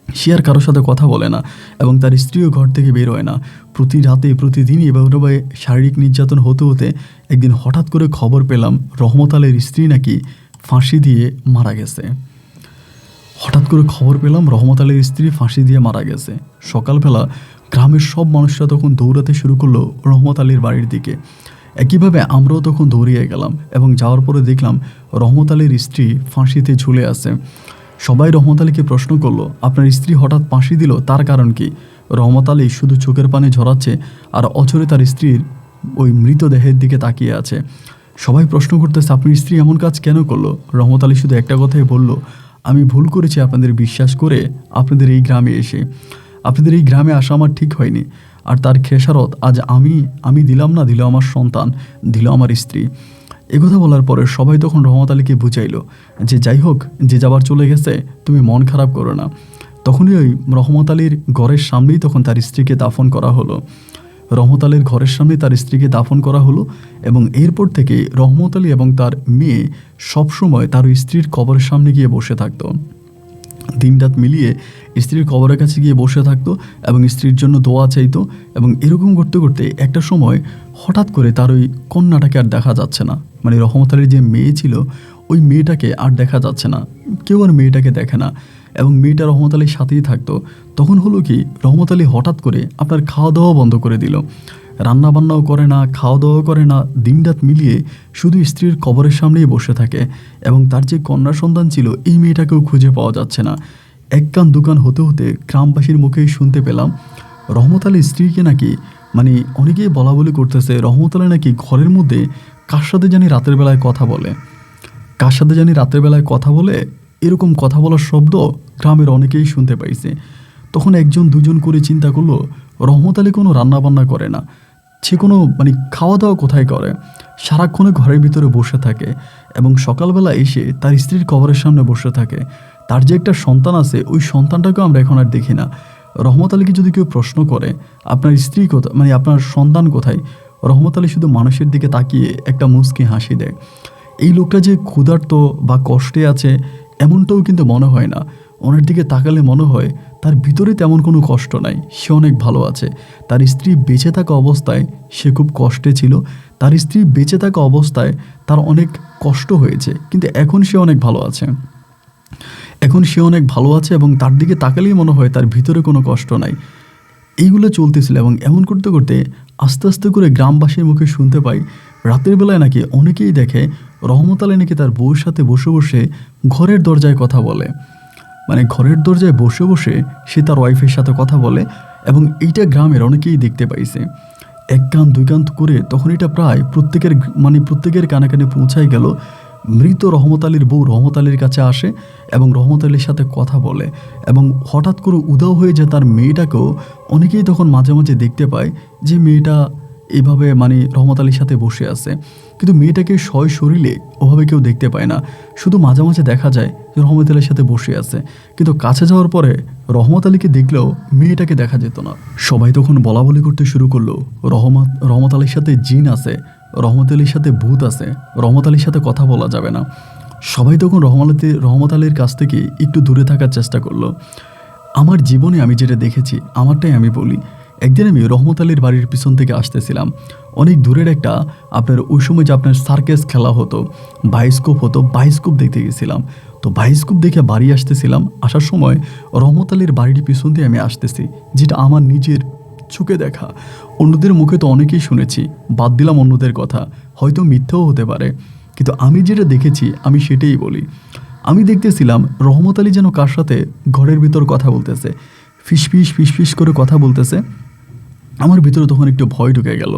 সে আর কারোর সাথে কথা বলে না এবং তার স্ত্রীও ঘর থেকে বের হয় না। প্রতি রাতে প্রতিদিনই এভাবে শারীরিক নির্যাতন হতে হতে একদিন হঠাৎ করে খবর পেলাম রহমত আলীর স্ত্রী নাকি ফাঁসি দিয়ে মারা গেছে। হঠাৎ করে খবর পেলাম রহমত আলীর স্ত্রী ফাঁসি দিয়ে মারা গেছে। সকালবেলা গ্রামের সব মানুষরা তখন দৌড়াতে শুরু করলো রহমত আলীর বাড়ির দিকে। একইভাবে আমরাও তখন দৌড়িয়ে গেলাম এবং যাওয়ার পরে দেখলাম রহমত আলীর স্ত্রী ফাঁসিতে ঝুলে আছে। সবাই রহমত আলীকে প্রশ্ন করলো, আপনার স্ত্রী হঠাৎ ফাঁসি দিল, তার কারণ কি? রহমত আলী শুধু চোখের পানি ঝরাচ্ছে আর অচরে তার স্ত্রীর ওই মৃতদেহের দিকে তাকিয়ে আছে। সবাই প্রশ্ন করতেছে, আপনার স্ত্রী এমন কাজ কেন করলো? রহমত আলী শুধু একটা কথাই বলল, আমি ভুল করেছি আপনাদের বিশ্বাস করে আপনাদের এই গ্রামে এসে। আপনাদের এই গ্রামে আসা আমার ঠিক হয়নি, আর তার খেসারত আজ আমি দিলাম না, দিল আমার সন্তান, দিল আমার স্ত্রী। একথা বলার পরে সবাই তখন রহমত আলীকে বুঝাইল যে যাই হোক, যে যাবার চলে গেছে, তুমি মন খারাপ করো না। তখনই ওই রহমত আলীর ঘরের সামনেই তখন তার স্ত্রীকে দাফন করা হলো। রহমত আলীর ঘরের সামনে তার স্ত্রীকে দাফন করা হলো এবং এরপর থেকে রহমত আলী এবং তার মেয়ে সবসময় তার স্ত্রীর কবরের সামনে গিয়ে বসে থাকতো। দিনরাত মিলিয়ে স্ত্রীর কবরের কাছে গিয়ে বসে থাকতো এবং স্ত্রীর জন্য দোয়া চাইতো। এবং এরকম করতে করতে একটা সময় হঠাৎ করে তার ওই কন্যাটাকে আর দেখা যাচ্ছে না, মানে রহমত আলীর যে মেয়ে ছিল ওই মেয়েটাকে আর দেখা যাচ্ছে না, কেউ আর মেয়েটাকে দেখে না এবং মেয়েটা রহমত আলীর সাথেই থাকতো। তখন হলো কি, রহমত আলী হঠাৎ করে আপনার খাওয়া দাওয়া বন্ধ করে দিল। রান্নাবান্নাও করে না, খাওয়া দাওয়াও করে না, দিনরাত মিলিয়ে শুধু স্ত্রীর কবরের সামনেই বসে থাকে এবং তার যে কন্যা সন্তান ছিল এই মেয়েটাকেও খুঁজে পাওয়া যাচ্ছে না। এক কান দুকান হতে হতে গ্রামবাসীর মুখেই শুনতে পেলাম রহমত আলীর স্ত্রীকে নাকি মানে অনেকেই বলা বলি করতেছে রহমত আলী নাকি ঘরের মধ্যে কার সাথে জানি রাতের বেলায় কথা বলে, কার সাথে জানি রাতের বেলায় কথা বলে, এরকম কথা বলার শব্দ গ্রামের অনেকেই শুনতে পাইছে। তখন একজন দুজন করে চিন্তা করলো রহমত আলী কোনো রান্নাবান্না করে না, সে কোনো মানে খাওয়া দাওয়া কোথায় করে, সারাক্ষণে ঘরের ভিতরে বসে থাকে এবং সকালবেলা এসে তার স্ত্রীর কবরের সামনে বসে থাকে। তার যে একটা সন্তান আছে ওই সন্তানটাকেও আমরা এখন আর দেখি না। রহমত আলীকে যদি কেউ প্রশ্ন করে আপনার স্ত্রী কোথায়, মানে আপনার সন্তান কোথায়, রহমত আলী শুধু মানুষের দিকে তাকিয়ে একটা মুচকি হাসি দেয়। এই লোকটা যে ক্ষুধার্ত বা কষ্টে আছে এমনটাও কিন্তু মনে হয় না। ওনার দিকে তাকালে মনে হয় তার ভিতরে তেমন কোনো কষ্ট নাই, সে অনেক ভালো আছে। তার স্ত্রী বেঁচে থাকা অবস্থায় সে খুব কষ্টে ছিল, তার স্ত্রী বেঁচে থাকা অবস্থায় তার অনেক কষ্ট হয়েছে, কিন্তু এখন সে অনেক ভালো আছে, এখন সে অনেক ভালো আছে এবং তার দিকে তাকালেই মনে হয় তার ভিতরে কোনো কষ্ট নাই। এইগুলো চলতেছিল এবং এমন করতে করতে আস্তে আস্তে করে গ্রামবাসীর মুখে শুনতে পাই রাতের বেলায় নাকি অনেকেই দেখে রহমত আলী নাকি তার বউর সাথে বসে বসে ঘরের দরজায় কথা বলে, মানে ঘরের দরজায় বসে বসে সে তার ওয়াইফের সাথে কথা বলে এবং এইটা গ্রামের অনেকেই দেখতে পাইছে। এক কান দুই কান করে তখন এটা প্রায় প্রত্যেকের কানে কানে পৌঁছাই গেল। মৃত রহমত আলীর বউ রহমত আলীর কাছে আসে এবং রহমত আলীর সাথে কথা বলে এবং হঠাৎ করে উধাও হয়ে যায় তার মেয়েটাকেও অনেকেই তখন মাঝে মাঝে দেখতে পায় যে মেয়েটা এইভাবে রহমত আলীর সাথে বসে আছে, কিন্তু মেয়েটাকে সশরীরে ওভাবে কেউ দেখতে পায় না, শুধু মাঝে মাঝে দেখা যায় যে রহমত আলীর সাথে বসে আছে, কিন্তু কাছে যাওয়ার পরে রহমত আলীকে দেখলেও মেয়েটাকে দেখা যেত না। সবাই তখন বলা বলি করতে শুরু করলো রহমত আলীর সাথে জিন আছে, রহমত আলীর সাথে ভূত আছে, রহমত আলীর সাথে কথা বলা যাবে না। সবাই তখন রহমত আলীর কাছ থেকে একটু দূরে থাকার চেষ্টা করলো। আমার জীবনে আমি যেটা দেখেছি আমারটাই আমি বলি। একদিন আমি রহমত আলীর বাড়ির পিছন থেকে আসতেছিলাম, অনেক দূরের একটা আপনার ওই সময় যে আপনার সার্কাস খেলা হতো, বায়োস্কোপ হতো, বায়োস্কোপ দেখতে গেছিলাম। তো বায়োস্কোপ দেখে বাড়ি আসতেছিলাম, আসার সময় রহমত আলীর বাড়ির পিছন দিয়ে আমি আসতেছি, যেটা আমার নিজের চোখে দেখা। অন্যদের মুখে তো অনেকেই শুনেছি, বাদ দিলাম অন্যদের কথা, হয়তো মিথ্যাও হতে পারে, কিন্তু আমি যেটা দেখেছি আমি সেটাই বলি। আমি দেখতেছিলাম রহমত আলী যেন কার সাথে ঘরের ভিতর কথা বলতেছে, ফিসফিস ফিসফিস করে কথা বলতেছে। আমার ভিতরে তখন একটু ভয় ঢুকে গেল,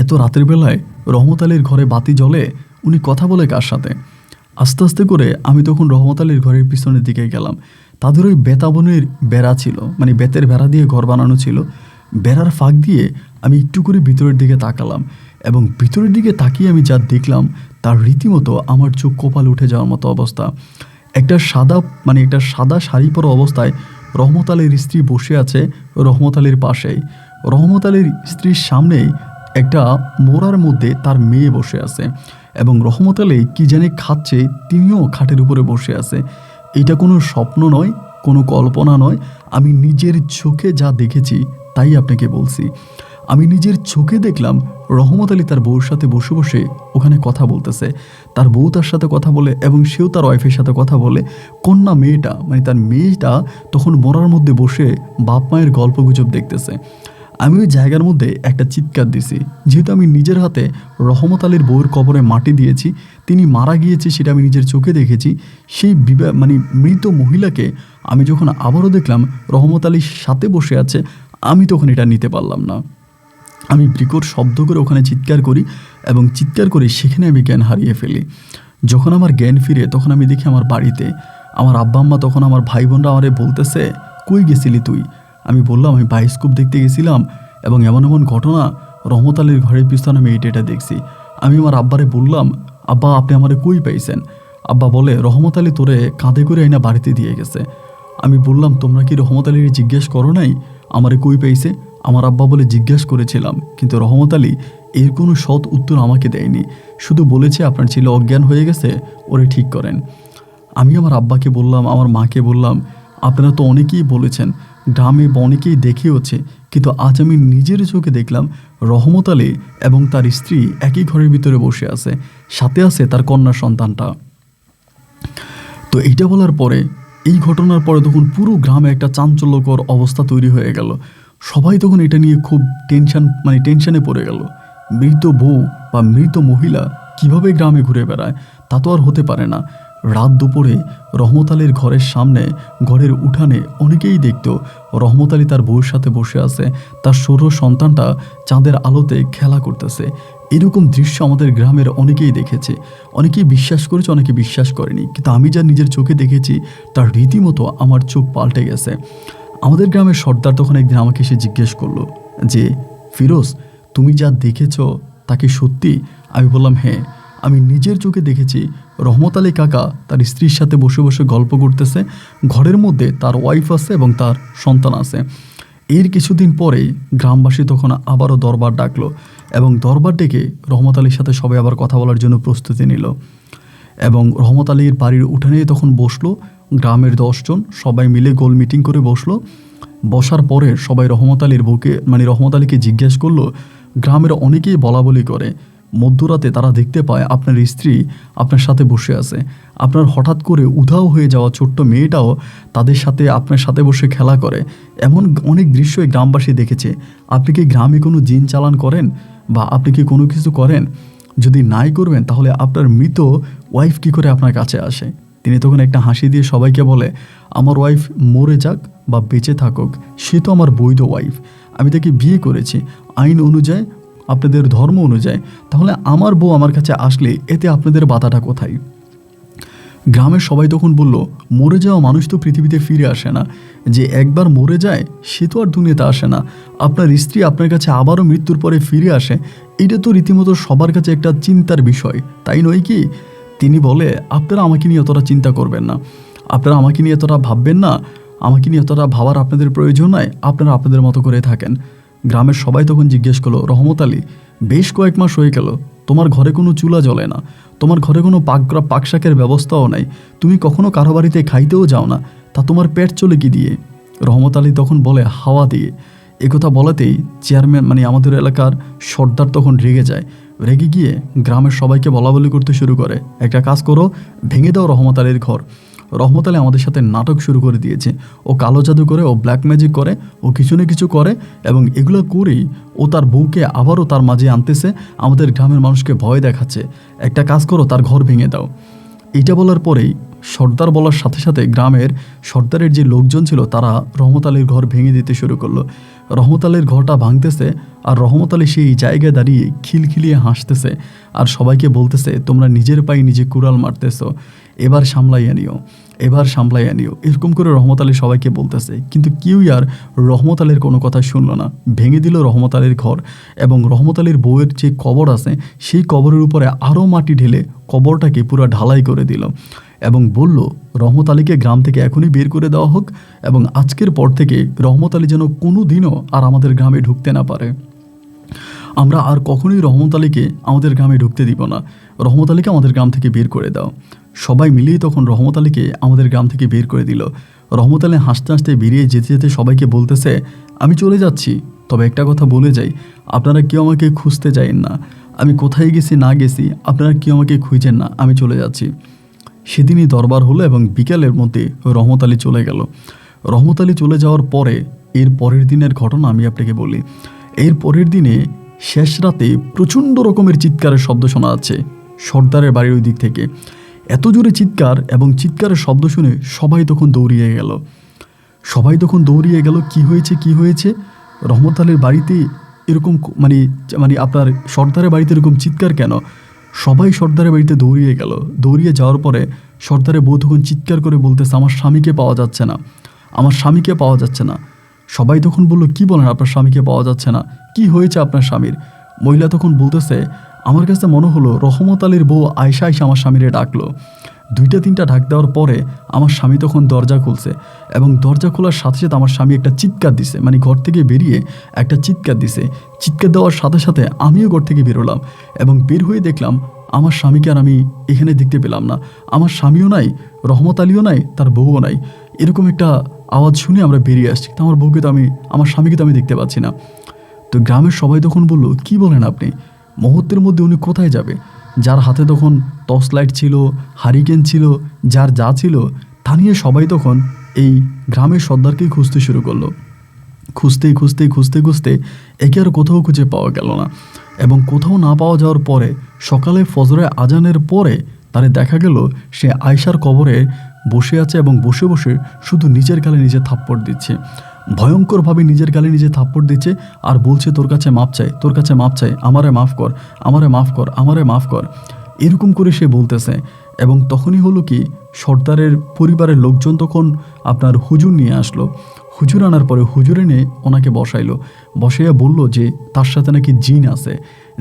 এত রাতের বেলায় রহমত আলীর ঘরে বাতি জ্বলে, উনি কথা বলে কার সাথে? আস্তে আস্তে করে আমি তখন রহমত আলীর ঘরের পিছনের দিকে গেলাম। তাদের ওই বেতাবনের বেড়া ছিল, বেতের বেড়া দিয়ে ঘর বানানো ছিল। বেড়ার ফাঁক দিয়ে আমি একটু করে ভিতরের দিকে তাকালাম এবং ভিতরের দিকে তাকিয়ে আমি যা দেখলাম তার রীতিমতো আমার চোখ কপাল উঠে যাওয়ার মতো অবস্থা। একটা সাদা শাড়ি পরা অবস্থায় রহমত আলীর স্ত্রী বসে আছে রহমত আলীর পাশেই। রহমত আলীর স্ত্রীর সামনেই একটা মোড়ার মধ্যে তার মেয়ে বসে আছে এবং রহমত আলী কি জানি খাচ্ছে, তিনিও খাটের উপরে বসে আছে। এটা কোনো স্বপ্ন নয়, কোনো কল্পনা নয়, আমি নিজের চোখে যা দেখেছি তাই আপনাকে বলছি। আমি নিজের চোখে দেখলাম রহমত আলী তার বউর সাথে বসে বসে ওখানে কথা বলতেছে, তার বউ তার সাথে কথা বলে এবং সেও তার ওয়াইফের সাথে কথা বলে। কন্যা মেয়েটা তার মেয়েটা তখন মোড়ার মধ্যে বসে বাপ মায়ের গল্পগুজব দেখতেছে। আমি ওই জায়গার মধ্যে একটা চিৎকার দিছি, যেহেতু আমি নিজের হাতে রহমত আলীর বউয়ের কবরে মাটি দিয়েছি, তিনি মারা গিয়েছে সেটা আমি নিজের চোখে দেখেছি। সেই মৃত মহিলাকে আমি যখন আবারও দেখলাম রহমত আলীর সাথে বসে আছে, আমি তখন এটা নিতে পারলাম না। আমি বিকট শব্দ করে ওখানে চিৎকার করি এবং চিৎকার করে সেখানে আমি জ্ঞান হারিয়ে ফেলি। যখন আমার জ্ঞান ফিরে তখন আমি দেখি আমার বাড়িতে আমার আব্বা আম্মা, তখন আমার ভাই বোনরা আমারে বলতেছে কই গেছিলি তুই? আমি বললাম আমি বায়োস্কোপ দেখতে গেছিলাম এবং এমন এমন ঘটনা রহমত আলীর ঘরের পিছনে আমি এটা দেখছি। আমি আমার আব্বারে বললাম আব্বা আপনি আমারে কই পাইছেন? আব্বা বলে রহমত আলী তোরে কাঁধে করে আইনা বাড়িতে দিয়ে গেছে। আমি বললাম তোমরা কি রহমত আলীর জিজ্ঞেস করো নাই আমারে কই পাইছে? আমার আব্বা বলে জিজ্ঞেস করেছিলাম, কিন্তু রহমত আলী এর কোনো সৎ উত্তর আমাকে দেয়নি, শুধু বলেছে আপনার ছেলে অজ্ঞান হয়ে গেছে, ওরে ঠিক করেন। আমি আমার আব্বাকে বললাম, আমার মাকে বললাম আপনারা তো অনেকেই বলেছেন, গ্রামে অনেকেই দেখেওছে, কিন্তু আজ আমি নিজের চোখে দেখলাম রহমত আলী এবং তার স্ত্রী একই ঘরের ভিতরে বসে আছে, সাথে আছে তার কন্যা সন্তানটা। তো এইটা বলার পরে, এই ঘটনার পরে তখন পুরো গ্রামে একটা চাঞ্চল্যকর অবস্থা তৈরি হয়ে গেল। সবাই তখন এটা নিয়ে খুব টেনশনে পড়ে গেল। মৃত বউ বা মৃত মহিলা কিভাবে গ্রামে ঘুরে বেড়ায়, তা তো আর হতে পারে না। রাত দুপুরে রহমত আলীর ঘরের সামনে, ঘরের উঠানে অনেকেই দেখত রহমত আলী তার বউয়ের সাথে বসে আছে, তার ছোট সন্তানটা চাঁদের আলোতে খেলা করতেছে। এরকম দৃশ্য আমাদের গ্রামের অনেকেই দেখেছে, অনেকেই বিশ্বাস করেছে, অনেকে বিশ্বাস করেনি, কিন্তু আমি যা নিজের চোখে দেখেছি তার রীতিমতো আমার চোখ পাল্টে গেছে। আমাদের গ্রামের সর্দার তখন একদিন আমাকে এসে জিজ্ঞেস করলো যে, ফিরোজ, তুমি যা দেখেছ তা কি সত্যি? আমি বললাম, হ্যাঁ, আমি নিজের চোখে দেখেছি রহমত আলী কাকা তার স্ত্রীর সাথে বসে বসে গল্প করতেছে। ঘরের মধ্যে তার ওয়াইফ আছে এবং তার সন্তান আছে। এর কিছুদিন পরেই গ্রামবাসী তখন আবারও দরবার ডাকলো এবং দরবার ডেকে রহমত আলীর সাথে সবাই আবার কথা বলার জন্য প্রস্তুতি নিল এবং রহমত আলীর বাড়ির উঠানে তখন বসলো গ্রামের 10 জন, সবাই মিলে গোল মিটিং করে বসলো। বসার পরে সবাই রহমত আলীর বউকে রহমত আলীকে জিজ্ঞেস করলো, গ্রামের অনেকেই বলা বলি করে মধ্যরাতে তারা দেখতে পায় আপনার স্ত্রী আপনার সাথে বসে আছে, আপনার হঠাৎ করে উধাও হয়ে যাওয়া ছোট্ট মেয়েটাও তাদের সাথে আপনার সাথে বসে খেলা করে। এমন অনেক দৃশ্যই গ্রামবাসী দেখেছে। আপনি কি গ্রামে কোনো জিন চালান করেন বা আপনি কি কোনো কিছু করেন? যদি নাই করবেন তাহলে আপনার মৃত ওয়াইফ কী করে আপনার কাছে আসে? তিনি তখন একটা হাসি দিয়ে সবাইকে বলে, আমার ওয়াইফ মরে যাক বা বেঁচে থাকুক, সে তো আমার বৈধ ওয়াইফ, আমি তাকে বিয়ে করেছি আইন অনুযায়ী, আপনাদের ধর্ম অনুযায়ী, তাহলে আমার বউ আমার কাছে আসলে এতে আপনাদের বাধাটা কোথায়? গ্রামের সবাই তখন বলল, মরে যাওয়া মানুষ তো পৃথিবীতে ফিরে আসে না, যে একবার মরে যায় সে তো আর দুনিয়াতে আসে না। আপনার স্ত্রী আপনার কাছে আবারও মৃত্যুর পরে ফিরে আসে, এটা তো রীতিমতো সবার কাছে একটা চিন্তার বিষয়, তাই নয় কি? তিনি বলে, আপনারা আমাকে নিয়ে এতটা চিন্তা করবেন না, আপনারা আমাকে নিয়ে এতটা ভাববেন না, আমাকে নিয়ে এতটা ভাবার আপনাদের প্রয়োজন নয়, আপনারা আপনাদের মতো করে থাকেন। গ্রামের সবাই তখন জিজ্ঞেস করলো, রহমত আলী, বেশ কয়েক মাস হয়ে গেল তোমার ঘরে কোনো চুলা জ্বলে না, তোমার ঘরে কোনো পাকশাকের ব্যবস্থাও নাই, তুমি কখনো কারো বাড়িতে খাইতেও যাও না, তা তোমার পেট চলে কি দিয়ে? রহমত আলী তখন বলে, হাওয়া দিয়ে। একথা বলাতেই চেয়ারম্যান আমাদের এলাকার সর্দার তখন রেগে যায়। রেগে গিয়ে গ্রামের সবাইকে বলা বলি করতে শুরু করে, একটা কাজ করো, ভেঙে দাও রহমত আলীর ঘর। রহমত আলী আমাদের সাথে নাটক শুরু করে দিয়েছে, ও কালো জাদু করে, ও ব্ল্যাক ম্যাজিক করে, ও কিছু না কিছু করে এবং এগুলো করেই ও তার বউকে আবারও তার মাঝে আনতেছে, আমাদের গ্রামের মানুষকে ভয় দেখাচ্ছে। একটা কাজ করো, তার ঘর ভেঙে দাও। এইটা বলার পরেই সর্দার বলার সাথে সাথে গ্রামের সর্দারের যে লোকজন ছিল তারা রহমত আলীর ঘর ভেঙে দিতে শুরু করলো। রহমত আলীর ঘরটা ভাঙতেছে আর রহমত আলী সেই জায়গায় দাঁড়িয়ে খিলখিলিয়ে হাসতেছে আর সবাইকে বলতেছে, তোমরা নিজের পায়ে নিজে কুড়াল মারতেছো, এবার সামলাইয়া নিও, এবার সামলাইয়া নিও, এরকম করে রহমত আলী সবাইকে বলতেছে। কিন্তু কেউই আর রহমত আলীর কোনো কথা শুনলো না। ভেঙে দিল রহমত আলীর ঘর এবং রহমত আলীর বউয়ের যে কবর আছে সেই কবরের উপরে আরও মাটি ঢেলে কবরটাকে পুরো ঢালাই করে দিল এবং বলল, রহমত আলীকে গ্রাম থেকে এখনই বের করে দেওয়া হোক এবং আজকের পর থেকে রহমত আলী যেন কোনো দিনও আর আমাদের গ্রামে ঢুকতে না পারে। আমরা আর কখনোই রহমত আলীকে আমাদের গ্রামে ঢুকতে দিব না, রহমত আলীকে আমাদের গ্রাম থেকে বের করে দাও। সবাই মিলিয়ে তখন রহমত আলীকে আমাদের গ্রাম থেকে বের করে দিল। রহমত আলী হাসতে হাসতে বেরিয়ে যেতে যেতে সবাইকে বলতেছে, আমি চলে যাচ্ছি, তবে একটা কথা বলে যাই, আপনারা কেউ আমাকে খুঁজতে যাইন না, আমি কোথায় গেছি না গেছি আপনারা কেউ আমাকে খুঁজেন না, আমি চলে যাচ্ছি। সেদিনই দরবার হলো এবং বিকেলের মধ্যে রহমত আলী চলে গেল। রহমত আলী চলে যাওয়ার পরে এর পরের দিনের ঘটনা আমি আপনাকে বলি। এর পরের দিনে শেষ রাতে প্রচণ্ড রকমের চিৎকারের শব্দ শোনা যাচ্ছে সর্দারের বাড়ির ওই দিক থেকে। এত জোরে চিৎকার এবং চিৎকারের শব্দ শুনে সবাই তখন দৌড়িয়ে গেল। কি হয়েছে? রহমত আলীর বাড়িতে এরকম আপনার সর্দারের বাড়িতে এরকম চিৎকার কেন? সবাই সর্দারের বাড়িতে দৌড়িয়ে যাওয়ার পরে সর্দারের বউ তখন চিৎকার করে বলতেছে, আমার স্বামীকে পাওয়া যাচ্ছে না। সবাই তখন বলল, কি বলেন, আপনার স্বামীকে পাওয়া যাচ্ছে না? কি হয়েছে আপনার স্বামীর? মহিলা তখন বলতেছে, আমার কাছে মনে হলো রহমত আলীর বউ আয়সা আমার স্বামীরে ডাকলো। 2-3টা ডাক দেওয়ার পরে আমার স্বামী তখন দরজা খুলছে এবং দরজা খোলার সাথে সাথে আমার স্বামী একটা চিৎকার দিছে, ঘর থেকে বেরিয়ে একটা চিৎকার দিছে। চিৎকার দেওয়ার সাথে সাথে আমিও ঘর থেকে বেরোলাম এবং বের হয়ে দেখলাম আমার স্বামীকে আর আমি এখানে দেখতে পেলাম না। আমার স্বামীও নাই, রহমত আলীও নাই, তার বউও নাই। এরকম একটা আওয়াজ শুনে আমরা বেরিয়ে আসছি, তো আমার স্বামীকে তো আমি দেখতে পাচ্ছি না। তো গ্রামের সবাই তখন বলল, কি বলেন আপনি? মুহূর্তের মধ্যে উনি কোথায় যাবে? যার হাতে তখন টর্চ লাইট ছিল, হারিকেন ছিল, যার যা ছিল তা নিয়ে সবাই তখন এই গ্রামের সর্দারকেই খুঁজতে শুরু করলো। খুঁজতে একে আর কোথাও খুঁজে পাওয়া গেল না। এবং কোথাও না পাওয়া যাওয়ার পরে সকালে ফজরে আজানের পরে তারে দেখা গেল সে আয়েশার কবরে বসে আছে এবং বসে বসে শুধু নিজের গালে নিজে থাপ্পড় দিচ্ছে, ভয়ঙ্করভাবে নিজের গালে নিজে থাপ্পড় দিচ্ছে আর বলছে তোর কাছে মাপ চাই, আমারে মাফ কর, এরকম করে সে বলতেছে। এবং তখনই হলো কি, সর্দারের পরিবারের লোকজন তখন আপনার হুজুর নিয়ে আসলো। হুজুর আনার পরে হুজুর এনে ওনাকে বসাইয়া বলল যে তার সাথে নাকি জিন আছে,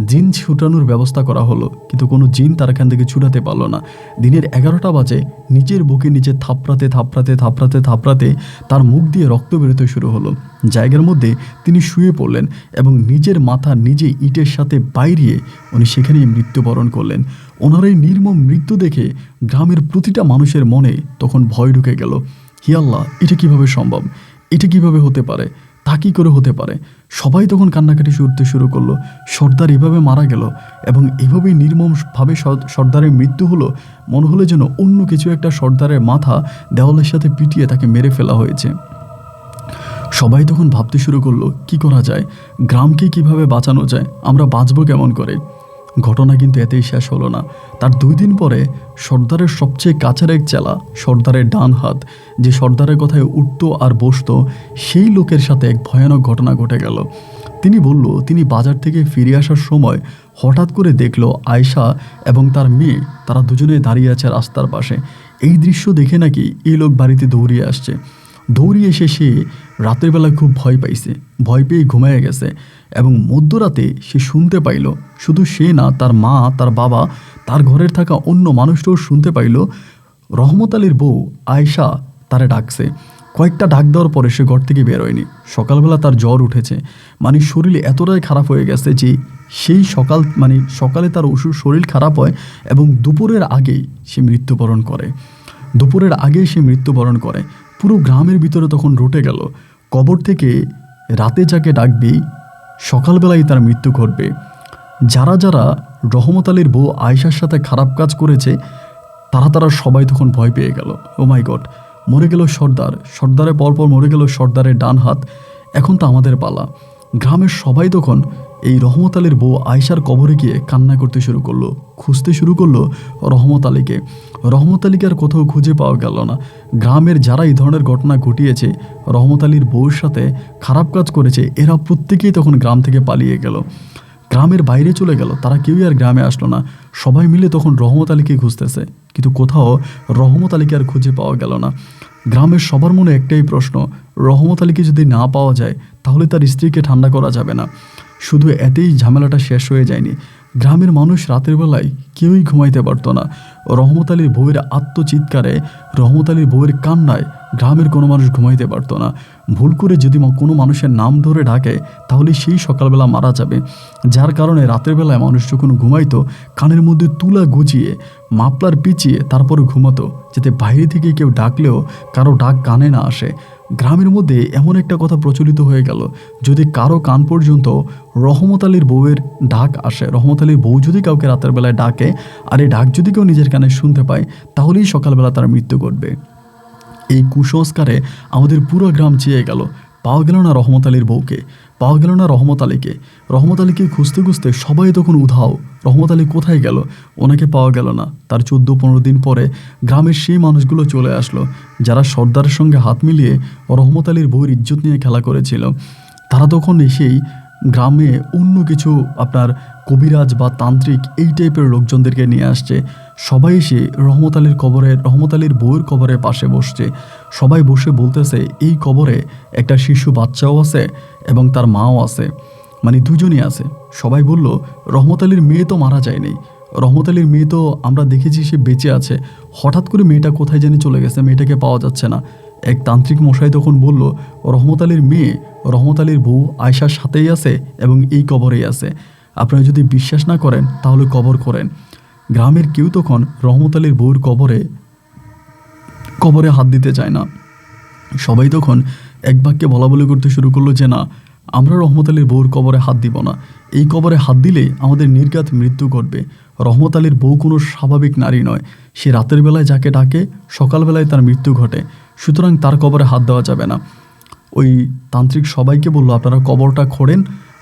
জিন ছুটানোর ব্যবস্থা করা হলো, কিন্তু কোনো জিন তার এখান থেকে ছুটাতে পারলো না। দিনের 11টা বাজে নিজের বুকে নিচে থাপড়াতে তার মুখ দিয়ে রক্ত বেরোতে শুরু হলো। জায়গার মধ্যে তিনি শুয়ে পড়লেন এবং নিজের মাথা নিজে ইটের সাথে বাইরিয়ে উনি সেখানেই মৃত্যুবরণ করলেন। ওনার এই নির্মম মৃত্যু দেখে গ্রামের প্রতিটা মানুষের মনে তখন ভয় ঢুকে গেল। হি আল্লাহ, এটা কিভাবে সম্ভব, এটা কিভাবে হতে পারে, তা কী করে হতে পারে? সবাই তখন কান্নাকাটি করতে শুরু করলো। সর্দার এভাবে মারা গেল এবং এভাবেই নির্মমভাবে সর্দারের মৃত্যু হলো। মনে হলো যেন অন্য কিছু একটা সর্দারের মাথা দেওয়ালের সাথে পিটিয়ে তাকে মেরে ফেলা হয়েছে। সবাই তখন ভাবতে শুরু করলো কি করা যায়, গ্রামকে কিভাবে বাঁচানো যায়, আমরা বাঁচবো কেমন করে। ঘটনা কিন্তু এতেই শেষ হলো না। তার 2 দিন পরে সর্দারের সবচেয়ে কাছের এক চেলা, সর্দারের ডান হাত, যে সর্দারের কথায় উঠত আর বসতো, সেই লোকের সাথে এক ভয়ানক ঘটনা ঘটে গেল। তিনি বলল তিনি বাজার থেকে ফিরে আসার সময় হঠাৎ করে দেখলো আয়েশা এবং তার মেয়ে, তারা দুজনে দাঁড়িয়ে আছে রাস্তার পাশে। এই দৃশ্য দেখে নাকি এই লোক বাড়িতে দৌড়িয়ে এসে সে রাতের বেলা খুব ভয় পেয়ে ঘুমিয়ে গেছে। এবং মধ্যরাতে সে শুনতে পাইল, শুধু সে না, তার মা, তার বাবা, তার ঘরের থাকা অন্য মানুষটাও শুনতে পাইল রহমত আলীর বউ আয়েশা তারে ডাকছে। কয়েকটা ডাক দেওয়ার পরে সে ঘর থেকে বেরোয়নি। সকালবেলা তার জ্বর উঠেছে, মানে শরীরে এতটাই খারাপ হয়ে গেছে যে সেই সকালে তার শরীর খারাপ হয় এবং দুপুরের আগেই সে মৃত্যুবরণ করে। পুরো গ্রামের ভিতরে তখন রটে গেল, কবর থেকে রাতে যাকে ডাকবে সকালবেলায় তার মৃত্যু ঘটবে। যারা রহমত আলীর বউ আয়েশার সাথে খারাপ কাজ করেছে তারা সবাই তখন ভয় পেয়ে গেল। ও মাই গড, মরে গেল সর্দারের পরপর মরে গেল সর্দারের ডান হাত, এখন তো আমাদের পালা। গ্রামের সবাই তখন এই রহমত আলীর বউ আয়েশার কবরে গিয়ে কান্না করতে শুরু করলো, খুঁজতে শুরু করলো রহমত আলীকে আর কোথাও খুঁজে পাওয়া গেল না। গ্রামের যারা এই ধরনের ঘটনা ঘটিয়েছে, রহমত আলীর বউর সাথে খারাপ কাজ করেছে, এরা প্রত্যেকেই তখন গ্রাম থেকে পালিয়ে গেল, গ্রামের বাইরে চলে গেল। তারা কেউই আর গ্রামে আসলো না। সবাই মিলে তখন রহমত আলীকে খুঁজতেছে, কিন্তু কোথাও রহমত আলীকে আর খুঁজে পাওয়া গেল না। গ্রামের সবার মনে একটাই প্রশ্ন, রহমত আলীকে যদি না পাওয়া যায় তাহলে তার স্ত্রীকে ঠান্ডা করা যাবে না। শুধু এতেই ঝামেলাটা শেষ হয়ে যায়নি, গ্রামের মানুষ রাতের বেলায় কেউই ঘুমাইতে পারতো না। রহমত আলীর বউয়ের আত্মচিৎকারে, রহমত আলীর বউয়ের কান্নায় গ্রামের কোনো মানুষ ঘুমাইতে পারতো না। ভুল করে যদি কোনো মানুষের নাম ধরে ডাকে তাহলে সেই সকালবেলা মারা যাবে। যার কারণে রাতের বেলায় মানুষ যখন ঘুমাইতো কানের মধ্যে তুলা গুজিয়ে, মাফলার পিছিয়ে তারপরে ঘুমাতো, যাতে বাইরে থেকে কেউ ডাকলেও কারো ডাক কানে না আসে। গ্রামের মধ্যে এমন একটা কথা প্রচলিত হয়ে গেল, যদি কারো কান পর্যন্ত রহমত আলীর বউয়ের ডাক আসে, রহমত আলীর বউ যদি কাউকে রাতের বেলায় ডাকে আর এই ডাক যদি কেউ নিজের কানে শুনতে পায় তাহলেই সকালবেলা তার মৃত্যু ঘটবে। এই কুসংস্কারে আমাদের পুরো গ্রাম চেয়ে গেল। পাওয়া গেল না রহমত আলীর বউকে, পাওয়া গেল না রহমত আলীকে খুঁজতে সবাই তখন উধাও। রহমত আলী কোথায় গেল? ওনাকে পাওয়া গেল না। তার 14-15 দিন পরে গ্রামের সেই মানুষগুলো চলে আসলো যারা সর্দারের সঙ্গে হাত মিলিয়ে রহমত আলীর বউয়ের ইজ্জত নিয়ে খেলা করেছিল। তারা তখন এসেই গ্রামে অন্য কিছু আপনার কবিরাজ বা তান্ত্রিক এই টাইপের লোকজনদেরকে নিয়ে আসছে। সবাই এসে রহমত আলীর বউয়ের কবরের পাশে বসছে। সবাই বসে বলতেছে এই কবরে একটা শিশু বাচ্চাও আছে এবং তার মাও আছে, মানে দুজনই আছে। সবাই বলল রহমত আলীর মেয়ে তো মারা যায়নি, রহমত আলীর মেয়ে তো আমরা দেখেছি সে বেঁচে আছে, হঠাৎ করে মেয়েটা কোথায় জানি চলে গেছে, মেয়েটাকে পাওয়া যাচ্ছে না। এক তান্ত্রিক মশাই তখন বলল রহমত আলীর মেয়ে রহমত আলীর বউ আয়েশার সাথেই আছে এবং এই কবরেই আছে। আপনারা যদি বিশ্বাস না করেন তাহলে কবর করেন। গ্রামের কেউ তখন রহমত আলীর বউর কবরে হাত দিতে চায় না। সবাই তখন এক বাক্যে বলাবলি করতে শুরু করলো যে না, আমরা রহমত আলীর বউর কবরে হাত দিব না, এই কবরে হাত দিলে আমাদের নির্ঘাত মৃত্যু ঘটবে। রহমত আলীর বউ কোনো স্বাভাবিক নারী নয়, সে রাতের বেলায় যাকে ডাকে সকালবেলায় তার মৃত্যু ঘটে, সুতরাং তার কবরে হাত দেওয়া যাবে না। ওই তান্ত্রিক সবাইকে বলল আপনারা কবরটা খোঁড়েন,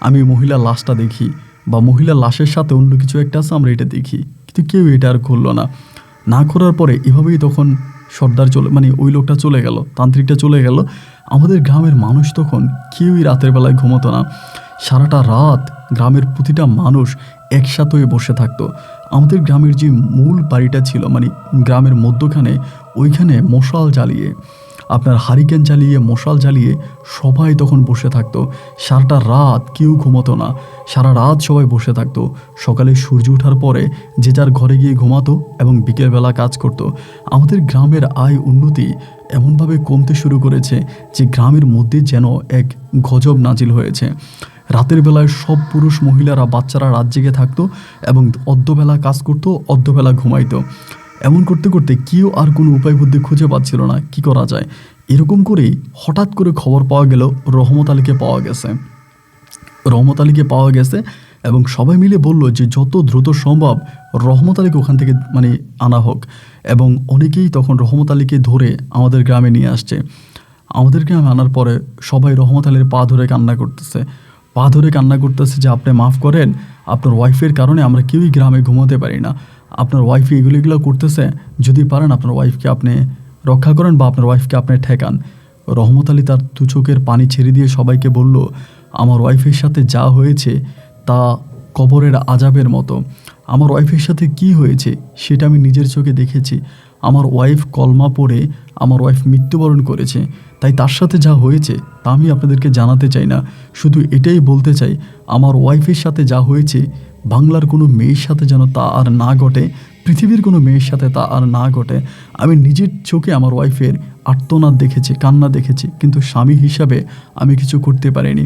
আমি মহিলার লাশটা দেখি, বা মহিলার লাশের সাথে অন্য কিছু একটা আছে আমরা এটা দেখি। কিন্তু কেউ এটা আর খুললো না। না করার পরে এভাবেই তখন সর্দার ওই লোকটা চলে গেল, তান্ত্রিকটা চলে গেল। আমাদের গ্রামের মানুষ তখন কেউই রাতের বেলায় ঘুমোতো না। সারাটা রাত গ্রামের প্রতিটা মানুষ একসাথে হয়ে বসে থাকতো। আমাদের গ্রামের যে মূল বাড়িটা ছিল, গ্রামের মধ্যখানে, ওইখানে মশাল জ্বালিয়ে, আপনার হারিকেন জ্বালিয়ে, মশাল জ্বালিয়ে সবাই তখন বসে থাকতো। সারাটা রাত কেউ ঘুমোতো না, সারা রাত সবাই বসে থাকতো। সকালে সূর্য ওঠার পরে যে যার ঘরে গিয়ে ঘুমাতো এবং বিকেলবেলা কাজ করত। আমাদের গ্রামের আয় উন্নতি এমনভাবে কমতে শুরু করেছে যে গ্রামের মধ্যে যেন এক গজব নাজিল হয়েছে। রাতের বেলায় সব পুরুষ মহিলারা বাচ্চারা রাত জেগে থাকতো এবং অর্ধবেলা কাজ করতো, অর্ধবেলা ঘুমাইতো। এমন করতে করতে কেউ আর কোনো উপায় বুদ্ধি খুঁজে পাচ্ছিল না কি করা যায়। এরকম করেই হঠাৎ করে খবর পাওয়া গেল রহমত আলীকে পাওয়া গেছে। রহমত আলীকে পাওয়া গেছে এবং সবাই মিলে বলল যে যত দ্রুত সম্ভব রহমত আলীকে ওখান থেকে আনা হোক। এবং অনেকেই তখন রহমত আলীকে ধরে আমাদের গ্রামে নিয়ে আসছে। আমাদের গ্রামে আনার পরে সবাই রহমত আলীর পা ধরে কান্না করতেছে যে আপনি মাফ করেন, আপনার ওয়াইফের কারণে আমরা কেউই গ্রামে ঘুমাতে পারি না। আপনার ওয়াইফ এগুলো করতেছে, যদি পারেন আপনার ওয়াইফকে আপনি রক্ষা করেন বা আপনার ওয়াইফকে আপনি ঠেকান। রহমত আলী তার দু চোখের পানি ছেড়ে দিয়ে সবাইকে বলল, আমার ওয়াইফের সাথে যা হয়েছে তা কবরের আজাবের মতো। আমার ওয়াইফের সাথে কি হয়েছে সেটা আমি নিজের চোখে দেখেছি। আমার ওয়াইফ কলমা পড়ে আমার ওয়াইফ মৃত্যুবরণ করেছে, তাই তার সাথে যা হয়েছে তা আমি আপনাদেরকে জানাতে চাই না। শুধু এটাই বলতে চাই, আমার ওয়াইফের সাথে যা হয়েছে বাংলার কোনো মেয়ের সাথে যেন তা আর না ঘটে, পৃথিবীর কোনো মেয়ের সাথে তা আর না ঘটে। আমি নিজের চোখে আমার ওয়াইফের আর্তনাদ দেখেছি, কান্না দেখেছি, কিন্তু স্বামী হিসাবে আমি কিছু করতে পারিনি।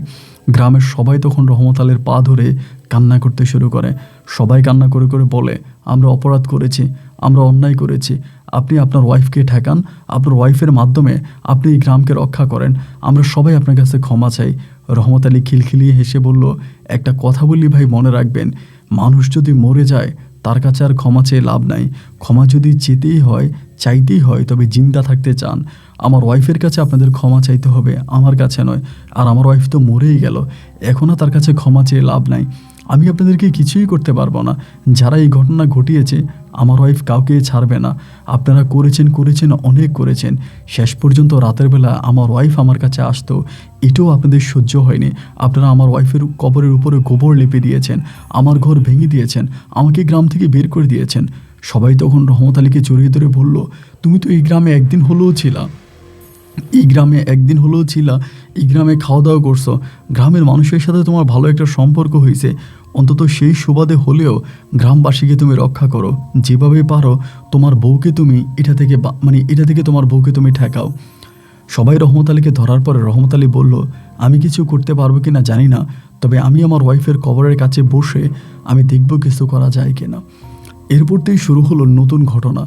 গ্রামের সবাই তখন রহমত আলীর পা ধরে কান্না করতে শুরু করে। সবাই কান্না করে করে বলে, আমরা অপরাধ করেছি, আমরা অন্যায় করেছি, আপনি আপনার ওয়াইফকে ঠেকান, আপনার ওয়াইফের মাধ্যমে আপনি এই গ্রামকে রক্ষা করেন, আমরা সবাই আপনার কাছে ক্ষমা চাই। রহমত আলী খিলখিলিয়ে হেসে বলল, একটা কথা বললি ভাই, মনে রাখবেন, মানুষ যদি মরে যায় তার কাছে আর ক্ষমা চেয়ে লাভ নাই। ক্ষমা যদি চাইতেই হয় তবে জিন্দা থাকতে চান। আমার ওয়াইফের কাছে আপনাদের ক্ষমা চাইতে হবে, আমার কাছে নয়। আর আমার ওয়াইফ তো মরেই গেল, এখনও তার কাছে ক্ষমা চেয়ে লাভ নাই। আমি আপনাদেরকে কিছুই করতে পারবো না। যারা এই ঘটনা ঘটিয়েছে আমার ওয়াইফ কাউকে ছাড়বে না। আপনারা করেছেন, অনেক করেছেন। শেষ পর্যন্ত রাতের বেলা আমার ওয়াইফ আমার কাছে আসতো, এটাও আপনাদের সহ্য হয়নি। আপনারা আমার ওয়াইফের কবরের উপরে গোবর লেপে দিয়েছেন, আমার ঘর ভেঙে দিয়েছেন, আমাকে গ্রাম থেকে বের করে দিয়েছেন। সবাই তখন রহমত আলীকে জড়িয়ে ধরে বলল, তুমি তো এই গ্রামে একদিন হলেও ছিলা, এই গ্রামে খাওয়া দাওয়া করছো, গ্রামের মানুষের সাথে তোমার ভালো একটা সম্পর্ক হয়েছে। অন্তত সেই সুবাদে হলেও গ্রামবাসীকে তুমি রক্ষা করো, যেভাবে পারো তোমার বউকে তুমি এটা থেকে তোমার বউকে তুমি ঠেকাও। সবাই রহমত আলীকে ধরার পরে রহমত আলী বলল, আমি কিছু করতে পারবো কিনা জানি না, তবে আমি আমার ওয়াইফের কবরের কাছে বসে আমি দেখব কিছু করা যায় কিনা। এরপর থেকেই শুরু হলো নতুন ঘটনা।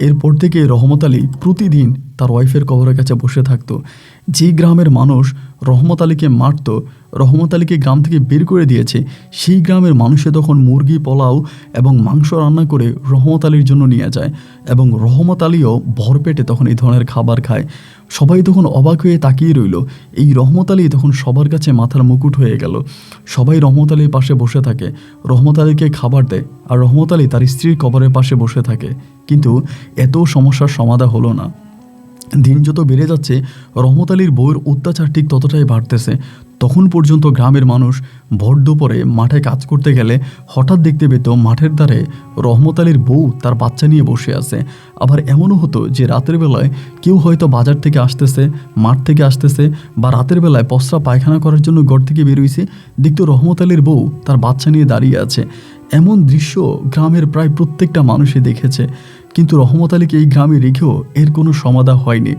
এরপর থেকে রহমত আলী প্রতিদিন তার ওয়াইফের কবরের কাছে বসে থাকতো। যে গ্রামের মানুষ রহমত আলীকে মারত, রহমত আলীকে গ্রাম থেকে বের করে দিয়েছে, সেই গ্রামের মানুষে তখন মুরগি পোলাও এবং মাংস রান্না করে রহমত আলীর জন্য নিয়ে যায় এবং রহমত আলীও ভরপেটে তখন এই ধরনের খাবার খায়। সবাই তখন অবাক হয়ে তাকিয়ে রইল। এই রহমত আলী তখন সবার কাছে মাথার মুকুট হয়ে গেল। সবাই রহমত আলীর পাশে বসে থাকে, রহমত আলীকে খাবার দেয়, আর রহমত আলী তার স্ত্রীর কবরের পাশে বসে থাকে। কিন্তু এত সমস্যার সমাধান হলো না। দিন যত বেড়ে যাচ্ছে রহমত আলীর বউয়ের অত্যাচার ঠিক ততটাই বাড়তেছে। তখন পর্যন্ত গ্রামের মানুষ ভর দুপুরে মাঠে কাজ করতে গেলে হঠাৎ দেখতে পেত মাঠের ধারে রহমত আলীর বউ তার বাচ্চা নিয়ে বসে আছে। আবার এমনও হতো যে রাতের বেলায় কেউ হয়তো বাজার থেকে আসতেছে, মাঠ থেকে আসতেছে, বা রাতের বেলায় পসরা পায়খানা করার জন্য ঘর থেকে বেরোইছে, দেখতো রহমত আলীর বউ তার বাচ্চা নিয়ে দাঁড়িয়ে আছে। এমন দৃশ্য গ্রামের প্রায় প্রত্যেকটা মানুষই দেখেছে। কিন্তু রহমত আলীকে এই গ্রামে রেখেও এর কোনো সমাধান হয়নি।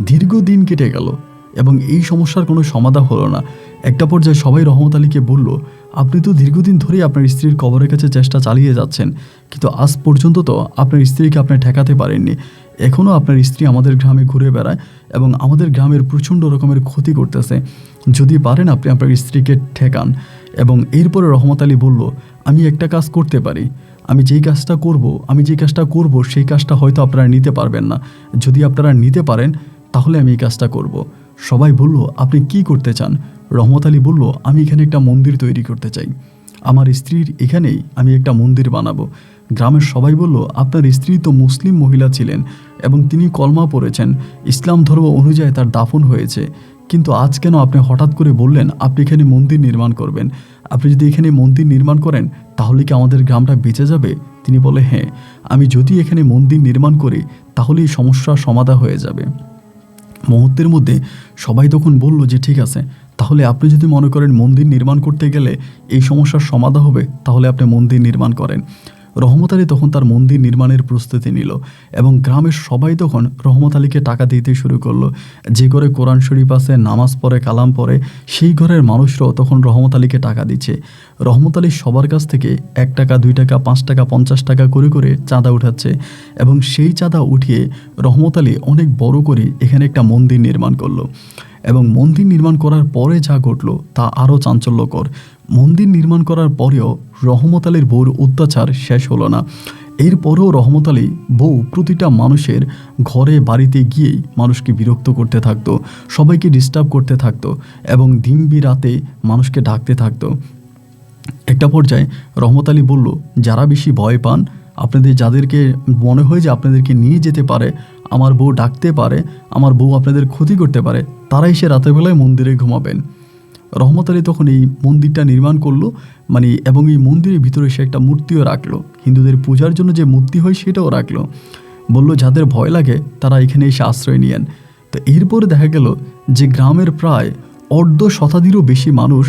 দীর্ঘদিন কেটে গেল এবং এই সমস্যার কোনো সমাধান হলো না। একটা পর্যায়ে সবাই রহমত আলীকে বলল, আপনি তো দীর্ঘদিন ধরেই আপনার স্ত্রীর কবরের কাছে চেষ্টা চালিয়ে যাচ্ছেন, কিন্তু আজ পর্যন্ত তো আপনার স্ত্রীকে আপনি ঠেকাতে পারেননি। এখনও আপনার স্ত্রী আমাদের গ্রামে ঘুরে বেড়ায় এবং আমাদের গ্রামের প্রচণ্ড রকমের ক্ষতি করতেছে। যদি পারেন আপনি আপনার স্ত্রীকে ঠেকান। এবং এরপরে রহমত আলী বলল, আমি একটা কাজ করতে পারি, আমি যে কাজটা করব সেই কাজটা হয়তো আপনারা নিতে পারবেন না। যদি আপনারা নিতে পারেন তাহলে আমি এই কাজটা করব। সবাই বলল, আপনি কি করতে চান? রহমত আলী বলল, আমি এখানে একটা মন্দির তৈরি করতে চাই। আমার স্ত্রীর এখানেই আমি একটা মন্দির বানাবো। গ্রামের সবাই বলল, আপনার স্ত্রী তো মুসলিম মহিলা ছিলেন এবং তিনি কলমা পড়েছেন, ইসলাম ধর্ম অনুযায়ী তার দাফন হয়েছে, কিন্তু আজ কেন আপনি হঠাৎ করে বললেন আপনি এখানে মন্দির নির্মাণ করবেন? আপনি যদি এখানে মন্দির নির্মাণ করেন তাহলে কি আমাদের গ্রামটা বেঁচে যাবে? তিনি বলে, হ্যাঁ, আমি যদি এখানে মন্দির নির্মাণ করি তাহলে এই সমস্যার সমাধান হয়ে যাবে। মুহূর্তের মধ্যে সবাই তখন বলল যে ঠিক আছে, তাহলে আপনি যদি মনে করেন মন্দির নির্মাণ করতে গেলে এই সমস্যার সমাধান হবে তাহলে আপনি মন্দির নির্মাণ করেন। রহমত আলী তখন তার মন্দির নির্মাণের প্রস্তুতি নিল এবং গ্রামের সবাই তখন রহমত আলীকে টাকা দিতে শুরু করলো। যে ঘরে কোরআন শরীফ আছে, নামাজ পড়ে, কালাম পড়ে, সেই ঘরের মানুষরাও তখন রহমত আলীকে টাকা দিচ্ছে। রহমত আলী সবার কাছ থেকে 1 টাকা, 2 টাকা, 5 টাকা, 50 টাকা করে করে চাঁদা উঠাচ্ছে এবং সেই চাঁদা উঠিয়ে রহমত আলী অনেক বড় করে এখানে একটা মন্দির নির্মাণ করলো। এবং মন্দির নির্মাণ করার পরে যা ঘটলো তা আরও চাঞ্চল্যকর। মন্দির নির্মাণ করার পরেও রহমত আলীর বউর অত্যাচার শেষ হলো না। এরপরেও রহমত আলী বউ প্রতিটা মানুষের ঘরে বাড়িতে গিয়েই মানুষকে বিরক্ত করতে থাকতো, সবাইকে ডিস্টার্ব করতে থাকতো এবং দিন রাতে মানুষকে ডাকতে থাকতো। একটা পর্যায়ে রহমত আলী বলল, যারা বেশি ভয় পান, আপনাদের যাদেরকে মনে হয় যে আপনাদেরকে নিয়ে যেতে পারে, আমার বউ ডাকতে পারে, আমার বউ আপনাদের ক্ষতি করতে পারে, তারাই সে রাতের বেলায় মন্দিরে ঘুমাবেন। রহমত আলী তখন এই মন্দিরটা নির্মাণ করলো, এবং এই মন্দিরের ভিতরে সে একটা মূর্তিও রাখলো, হিন্দুদের পূজার জন্য যে মূর্তি হয় সেটাও রাখলো। বলল, যাদের ভয় লাগে তারা এখানে এসে আশ্রয় নিয়েন। তো এরপরে দেখা গেল যে গ্রামের প্রায় অর্ধ শতাধিরও বেশি মানুষ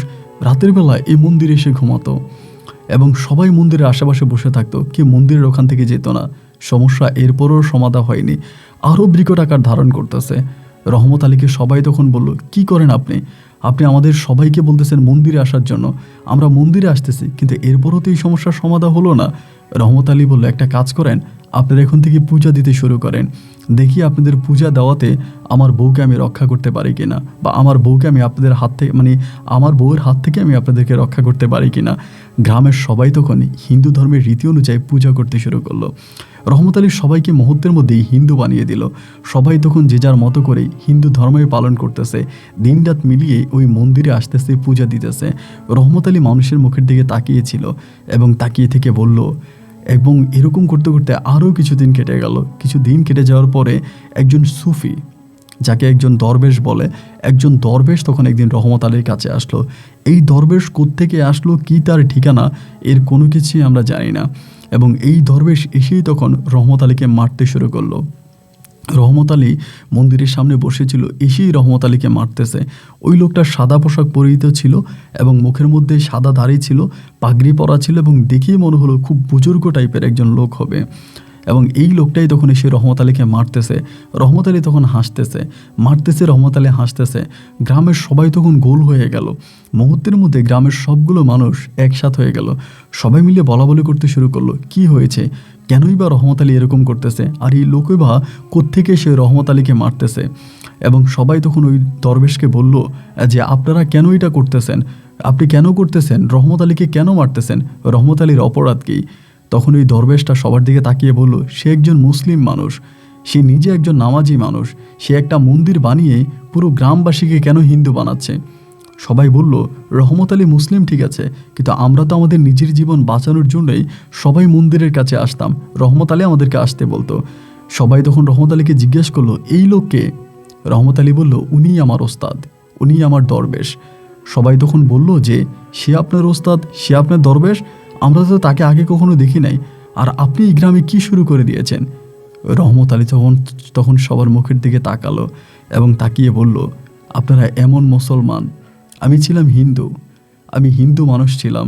রাতের বেলায় এই মন্দিরে এসে ঘুমাতো এবং সবাই মন্দিরের আশেপাশে বসে থাকতো, কেউ মন্দিরের ওখান থেকে যেত না। সমস্যা এরপরও সমাধান হয়নি, আরও বিকট আকার ধারণ করতেছে। রহমত আলীকে সবাই তখন বলল, কি করেন আপনি? আপনি আমাদের সবাইকে বলতেছেন মন্দিরে আসার জন্য, আমরা মন্দিরে আসতেছি, কিন্তু এরপরও তো এই সমস্যার সমাধান হলো না। রহমত আলী বলল, একটা কাজ করেন, আপনারা এখন থেকে পূজা দিতে শুরু করেন, দেখি আপনাদের পূজা দেওয়াতে আমার বউকে আমি রক্ষা করতে পারি কিনা, বা আমার বউকে আমি আপনাদের হাত থেকে আমার বউয়ের হাত থেকে আমি আপনাদেরকে রক্ষা করতে পারি কিনা। গ্রামের সবাই তখন হিন্দু ধর্মের রীতি অনুযায়ী পূজা করতে শুরু করলো। রহমত আলী সবাইকে মুহূর্তের মধ্যেই হিন্দু বানিয়ে দিল। সবাই তখন যে যার মতো করেই হিন্দু ধর্মই পালন করতেছে, দিনরাত মিলিয়ে ওই মন্দিরে আসতেছে, পূজা দিতেছে। রহমত আলী মানুষের মুখের দিকে তাকিয়েছিল এবং তাকিয়ে থেকে বলল, এবং এরকম করতে করতে আরও কিছুদিন কেটে গেল। কিছুদিন কেটে যাওয়ার পরে একজন সুফি, যাকে একজন দরবেশ বলে, একজন দরবেশ তখন একদিন রহমত আলীর কাছে আসলো। এই দরবেশ কোত্থেকে আসলো, কি তার ঠিকানা, এর কোনো কিছুই আমরা জানি না। এবং এই দরবেশ এসেই তখন রহমত আলীকে মারতে শুরু করলো। রহমত আলী মন্দিরের সামনে বসেছিল, এসেই রহমত আলীকে মারতেছে। ওই লোকটা সাদা পোশাক পরিহিত ছিল এবং মুখের মধ্যে সাদা দাড়ি ছিল, পাগড়ি পরা ছিল এবং দেখেই মনে হলো খুব বুজুর্গ টাইপের একজন লোক হবে। এবং এই লোকটাই তখন এসে রহমত আলীকে মারতেছে। রহমত আলী তখন হাসতেছে, মারতেছে, রহমত আলী হাসতেছে। গ্রামের সবাই তখন গোল হয়ে গেল। মুহূর্তের মধ্যে গ্রামের সবগুলো মানুষ একসাথ হয়ে গেল। সবাই মিলে বলাবলি করতে শুরু করলো, কি হয়েছে, কেনই বা রহমত আলী এরকম করতেছে, আর এই লোকই বা কোত্থেকে সে রহমত আলীকে মারতেছে। এবং সবাই তখন ওই দরবেশকে বলল যে আপনারা কেন এটা করতেছেন, আপনি কেন করতেছেন, রহমত আলীকে কেন মারতেছেন, রহমত আলীর অপরাধ কী? তখন ওই দরবেশটা সবার দিকে তাকিয়ে বলল, সে একজন মুসলিম মানুষ, সে নিজে একজন নামাজি মানুষ, সে একটা মন্দির বানিয়ে পুরো গ্রামবাসীকে কেন হিন্দু বানাচ্ছে? সবাই বলল, রহমত আলী মুসলিম ঠিক আছে, কিন্তু আমরা তো আমাদের নিজের জীবন বাঁচানোর জন্যই সবাই মন্দিরের কাছে আসতাম, রহমত আলী আমাদেরকে আসতে বলতো। সবাই তখন রহমত আলীকে জিজ্ঞেস করলো, এই লোককে? রহমত আলী বলল, উনিই আমার ওস্তাদ, উনিই আমার দরবেশ। সবাই তখন বলল যে সে আপনার ওস্তাদ, সে আপনার দরবেশ, আমরা তো তাকে আগে কখনো দেখি নাই, আর আপনি এই গ্রামে কি শুরু করে দিয়েছেন? রহমত আলী তখন সবার মুখের দিকে তাকালো এবং তাকিয়ে বলল, আপনারা এমন মুসলমান, আমি ছিলাম হিন্দু, আমি হিন্দু মানুষ ছিলাম,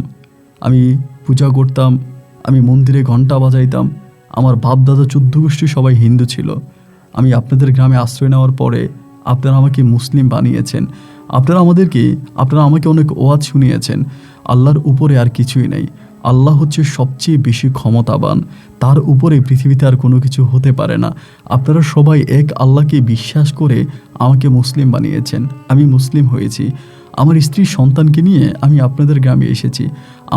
আমি পূজা করতাম, আমি মন্দিরে ঘন্টা বাজাইতাম, আমার বাপ দাদা 14 গোষ্ঠী সবাই হিন্দু ছিল। আমি আপনাদের গ্রামে আশ্রয় নেওয়ার পরে আপনারা আমাকে মুসলিম বানিয়েছেন, আপনারা আমাকে অনেক ওয়াজ শুনিয়েছেন। আল্লাহর উপরে আর কিছুই নেই, আল্লাহ হচ্ছে সবচেয়ে বেশি ক্ষমতাবান, তার উপরে পৃথিবীতে আর কোনো কিছু হতে পারে না। আপনারা সবাই এক আল্লাহকে বিশ্বাস করে আমাকে মুসলিম বানিয়েছেন, আমি মুসলিম হয়েছি। আমার স্ত্রী সন্তানকে নিয়ে আমি আপনাদের গ্রামে এসেছি,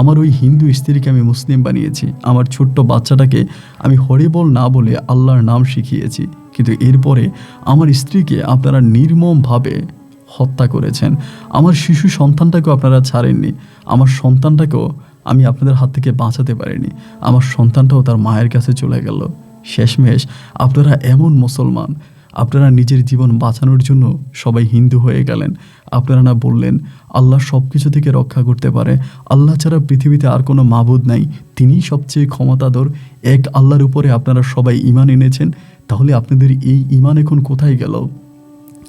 আমার ওই হিন্দু স্ত্রীকে আমি মুসলিম বানিয়েছি, আমার ছোট্ট বাচ্চাটাকে আমি হরিবল না বলে আল্লাহর নাম শিখিয়েছি, কিন্তু এরপরে আমার স্ত্রীকে আপনারা নির্মমভাবে হত্যা করেছেন। আমার শিশু সন্তানটাকেও আপনারা ছাড়েননি। আমার সন্তানটাকেও আমি আপনাদের হাত থেকে বাঁচাতে পারিনি। আমার সন্তানটাও তার মায়ের কাছে চলে গেল। শেষমেশ আপনারা এমন মুসলমান, আপনারা নিজের জীবন বাঁচানোর জন্য সবাই হিন্দু হয়ে গেলেন। আপনারা না বললেন আল্লাহ সব কিছু থেকে রক্ষা করতে পারে, আল্লাহ ছাড়া পৃথিবীতে আর কোনো মাবুদ নাই, তিনিই সবচেয়ে ক্ষমতাধর, এক আল্লাহর উপরে আপনারা সবাই ঈমান এনেছেন। তাহলে আপনাদের এই ঈমান এখন কোথায় গেল?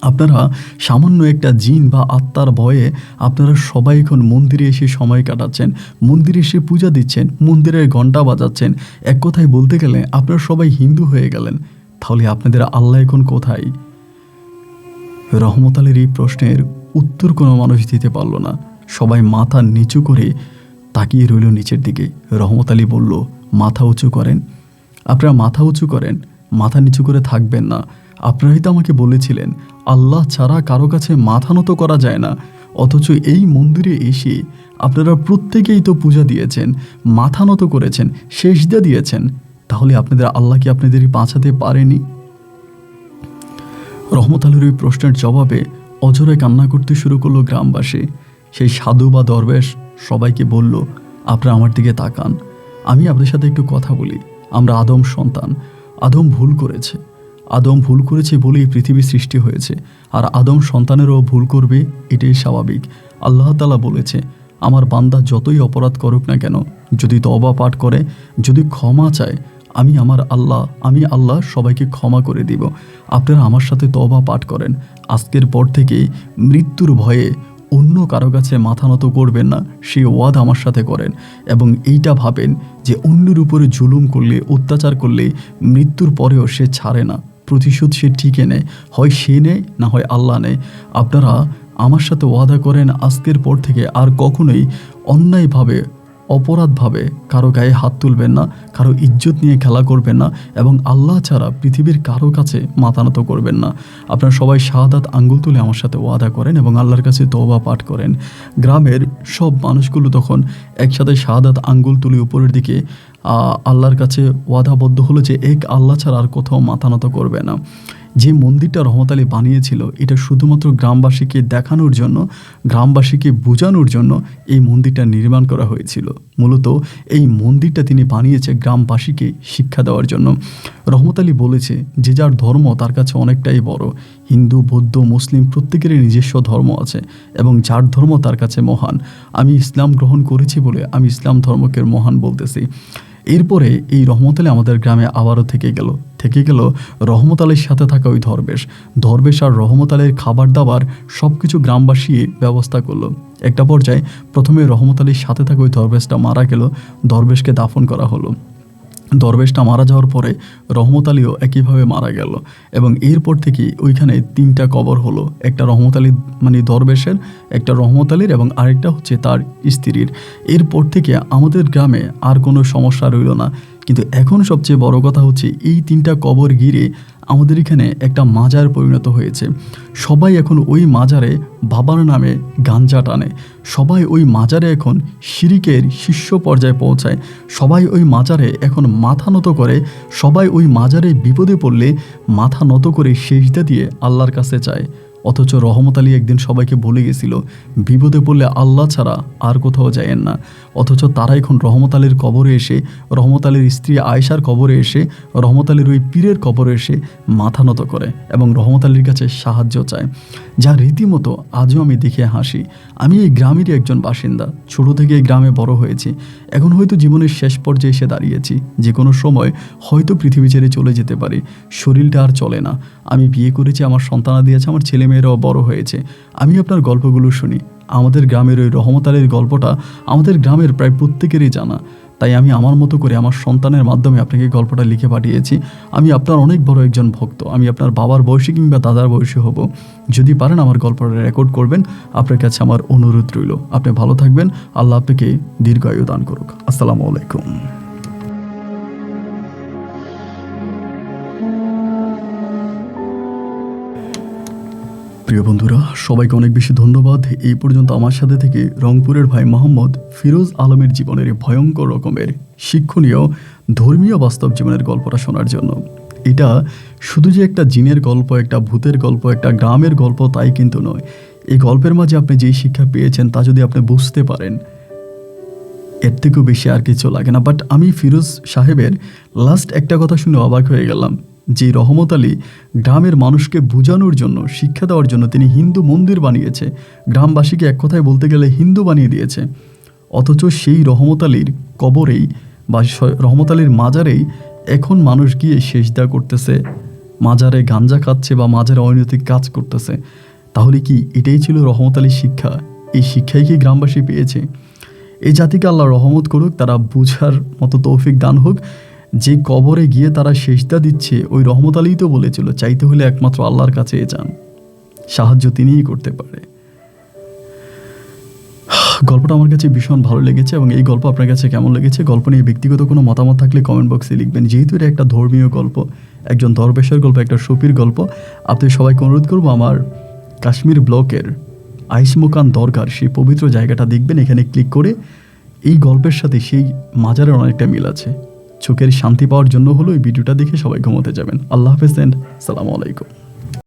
আপনারা সামান্য একটা জিন বা আত্মার ভয়ে আপনারা সবাই এখন মন্দিরে এসে সময় কাটাচ্ছেন, মন্দিরে এসে পূজা দিচ্ছেন, মন্দিরের ঘণ্টা বাজাচ্ছেন। এক কথায় বলতে গেলে আপনারা সবাই হিন্দু হয়ে গেলেন। তাহলে আপনাদের আল্লাহ এখন কোথায়? রহমত আলীর এই প্রশ্নের উত্তর কোনো মানুষ দিতে পারল না। সবাই মাথা নিচু করে তাকিয়ে রইল নিচের দিকে। রহমত আলী বলল, মাথা উঁচু করেন। আপনারা মাথা উঁচু করেন, মাথা নিচু করে থাকবেন না। আপনারাই তো আমাকে বলেছিলেন আল্লাহ ছাড়া কারো কাছে মাথা নত করা যায় না, অথচ এই মন্দিরে এসে আপনারা প্রত্যেকেই তো পূজা দিয়েছেন, মাথা নত করেছেন, সেজদা দিয়েছেন। তাহলে আপনাদের আল্লাহ কি আপনাদের বাঁচাতে পারেনি? রহমত আলীর ওই প্রশ্নের জবাবে অঝরে কান্না করতে শুরু করলো গ্রামবাসী। সেই সাধু বা দরবেশ সবাইকে বলল, আপনারা আমার দিকে তাকান, আমি আপনাদের সাথে একটু কথা বলি। আমরা আদম সন্তান, আদম ভুল করেছে, আদম ভুল করেছে বলেই পৃথিবী সৃষ্টি হয়েছে, আর আদম সন্তানেরও ভুল করবে, এটাই স্বাভাবিক। আল্লাহ তাআলা বলেছে, আমার বান্দা যতই অপরাধ করুক না কেন, যদি তওবা পাঠ করে, যদি ক্ষমা চায়, আমি আল্লাহ সবাইকে ক্ষমা করে দিব। আপনারা আমার সাথে তওবা পাঠ করেন, আজকের পর থেকে মৃত্যুর ভয়ে অন্য কারো কাছে মাথা নত করবেন না, সেই ওয়াদা আমার সাথে করেন। এবং এইটা ভাবেন যে অন্যের উপরে জুলুম করলে, অত্যাচার করলে মৃত্যুর পরেও সে ছাড়ে না, প্রতিশোধ সে ঠিকই নেয়, হয় সে নেয় না হয় আল্লাহ নেয়। আপনারা আমার সাথে ওয়াদা করেন আজকের পর থেকে আর কখনোই অন্যায়ভাবে, অপরাধভাবে কারো গায়ে হাত তুলবেন না, কারো ইজ্জত নিয়ে খেলা করবেন না, এবং আল্লাহ ছাড়া পৃথিবীর কারো কাছে মাথা নত করবেন না। আপনারা সবাই শাহাদাত আঙ্গুল তুলে আমার সাথে ওয়াদা করেন এবং আল্লাহর কাছে তওবা পাঠ করেন। গ্রামের সব মানুষগুলো তখন একসাথে শাহাদাত আঙ্গুল তুলে উপরের দিকে আল্লাহর কাছে ওয়াদাবদ্ধ হলো যে এক আল্লাহ ছাড়া আর কোথাও মাথা নত করবে না। যে মন্দিরটা রহমত আলী বানিয়েছিল, এটা শুধুমাত্র গ্রামবাসীকে দেখানোর জন্য, গ্রামবাসীকে বোঝানোর জন্য এই মন্দিরটা নির্মাণ করা হয়েছিল। মূলত এই মন্দিরটা তিনি বানিয়েছে গ্রামবাসীকে শিক্ষা দেওয়ার জন্য। রহমত আলী বলেছে, যে যার ধর্ম তার কাছে অনেকটাই বড়। হিন্দু, বৌদ্ধ, মুসলিম প্রত্যেকেরই নিজস্ব ধর্ম আছে এবং যার ধর্ম তার কাছে মহান। আমি ইসলাম গ্রহণ করেছি বলে আমি ইসলাম ধর্মকে মহান বলতেছি। এরপরে এই রহমত আলী আমাদের গ্রামে আবারও থেকে গেল রহমত আলীর সাথে থাকা ওই দরবেশ আর রহমত আলীর খাবার দাবার সব কিছু গ্রামবাসী ব্যবস্থা করলো। একটা পর্যায়ে প্রথমে রহমত আলীর সাথে থাকা ওই দরবেশটা মারা গেল, দরবেশকে দাফন করা হলো। দরবেশটা মারা যাওয়ার পরে রহমত আলীও একইভাবে মারা গেল এবং এরপর থেকে ওইখানে 3টা কবর হলো, একটা রহমত আলী মানে দরবেশের, একটা রহমত আলীর এবং আরেকটা হচ্ছে তার স্ত্রীর। এরপর থেকে আমাদের গ্রামে আর কোনো সমস্যা রইল না। কিন্তু এখন সবচেয়ে বড় কথা হচ্ছে এই 3টা কবর ঘিরে আমাদের এখানে একটা মাজার পরিণত হয়েছে। সবাই এখন ওই মাজারে বাবার নামে গাঞ্জা টানে, সবাই ওই মাজারে এখন শিরিকের শীর্ষ পর্যায়ে পৌঁছায়, সবাই ওই মাজারে এখন মাথা নত করে, সবাই ওই মাজারে বিপদে পড়লে মাথা নত করে সেজদা দিয়ে আল্লাহর কাছে চায়। অথচ রহমত আলী একদিন সবাইকে বলে গেছিল, বিপদে পড়লে আল্লাহ ছাড়া আর কোথাও যায়েন না। অথচ তারা এখন রহমত আলীর কবরে এসে, রহমত আলীর স্ত্রী আয়েশার কবরে এসে, রহমত আলীর ওই পীরের কবরে এসে মাথা নত করে এবং রহমত আলীর কাছে সাহায্য চায়, যা রীতিমতো আজও আমি দেখে হাসি। আমি এই গ্রামেরই একজন বাসিন্দা, ছোট থেকে এই গ্রামে বড় হয়েছি। এখন হয়তো জীবনের শেষ পর্যায়ে এসে দাঁড়িয়েছি, যে কোনো সময় হয়তো পৃথিবী ছেড়ে চলে যেতে পারি, শরীরটা আর চলে না। আমি বিয়ে করেছি, আমার সন্তানাদি আছে, আমার ছেলেমেয়েরাও বড় হয়েছে। আমি আপনার গল্পগুলো শুনি, আমাদের গ্রামের ওই রহমত আলীর গল্পটা আমাদের গ্রামের প্রায় প্রত্যেকেরই জানা। তাই আমি আমার মতো করে আমার সন্তানের মাধ্যমে আপনাকে গল্পটা লিখে পাঠিয়েছি। আমি আপনার অনেক বড় একজন ভক্ত, আমি আপনার বাবার বয়সী কিংবা দাদার বয়সী হব। যদি পারেন আমার গল্পটা রেকর্ড করবেন, আপনার কাছে আমার অনুরোধ রইল। আপনি ভালো থাকবেন, আল্লাহ আপনাকে দীর্ঘায়ু দান করুক। আসসালামু আলাইকুম। প্রিয় বন্ধুরা, সবাইকে অনেক বেশি ধন্যবাদ এই পর্যন্ত আমার সাথে থেকে রংপুরের ভাই মোহাম্মদ ফিরোজ আলমের জীবনের ভয়ঙ্কর রকমের শিক্ষণীয় ধর্মীয় বাস্তব জীবনের গল্পটা শোনার জন্য। এটা শুধু যে একটা জিনের গল্প, একটা ভূতের গল্প, একটা গ্রামের গল্প তাই কিন্তু নয়। এই গল্পের মাঝে আপনি যেই শিক্ষা পেয়েছেন তা যদি আপনি বুঝতে পারেন, এর থেকেও বেশি আর কিছু লাগে না। বাট আমি ফিরোজ সাহেবের লাস্ট একটা কথা শুনে অবাক হয়ে গেলাম, যে রহমত আলী গ্রামের মানুষকে বোঝানোর জন্য, শিক্ষা দেওয়ার জন্য তিনি হিন্দু মন্দির বানিয়েছে, গ্রামবাসীকে এক কথায় বলতে গেলে হিন্দু বানিয়ে দিয়েছে। অথচ সেই রহমত আলীর কবরেই বা রহমত আলীর মাজারেই এখন মানুষ গিয়ে সেজদা করতেছে, মাজারে গাঞ্জা খাচ্ছে বা মাজারে অনৈতিক কাজ করতেছে। তাহলে কি এটাই ছিল রহমত আলীর শিক্ষা? এই শিক্ষাই কি গ্রামবাসী পেয়েছে? এই জাতিকে আল্লাহ রহমত করুক, তারা বুঝার মতো তৌফিক দান হোক। যে কবরে গিয়ে তারা সেজদা দিচ্ছে, ওই রহমত আলী তো বলেছিল চাইতে হলে একমাত্র আল্লাহর কাছে যান, সাহায্য তিনিই করতে পারে। গল্পটা আমার কাছে ভীষণ ভালো লেগেছে এবং এই গল্প আপনার কাছে কেমন লেগেছে? গল্প নিয়ে ব্যক্তিগত কোনো মতামত থাকলে কমেন্ট বক্সে লিখবেন। যেহেতু এটা একটা ধর্মীয় গল্প, একজন দরবেশের গল্প, একটা সফির গল্প, আপনি সবাইকে অনুরোধ করবো আমার কাশ্মীর ব্লকের আইসমোকান দরগার সেই পবিত্র জায়গাটা দেখবেন। এখানে ক্লিক করে এই গল্পের সাথে সেই মাজারের অনেকটা মিল আছে। চোখের শান্তি পাওয়ার জন্য হলো এই ভিডিওটা দেখে সবাই ঘুমোতে যাবেন। আল্লাহ হাফেজ এন্ড সালামু আলাইকুম।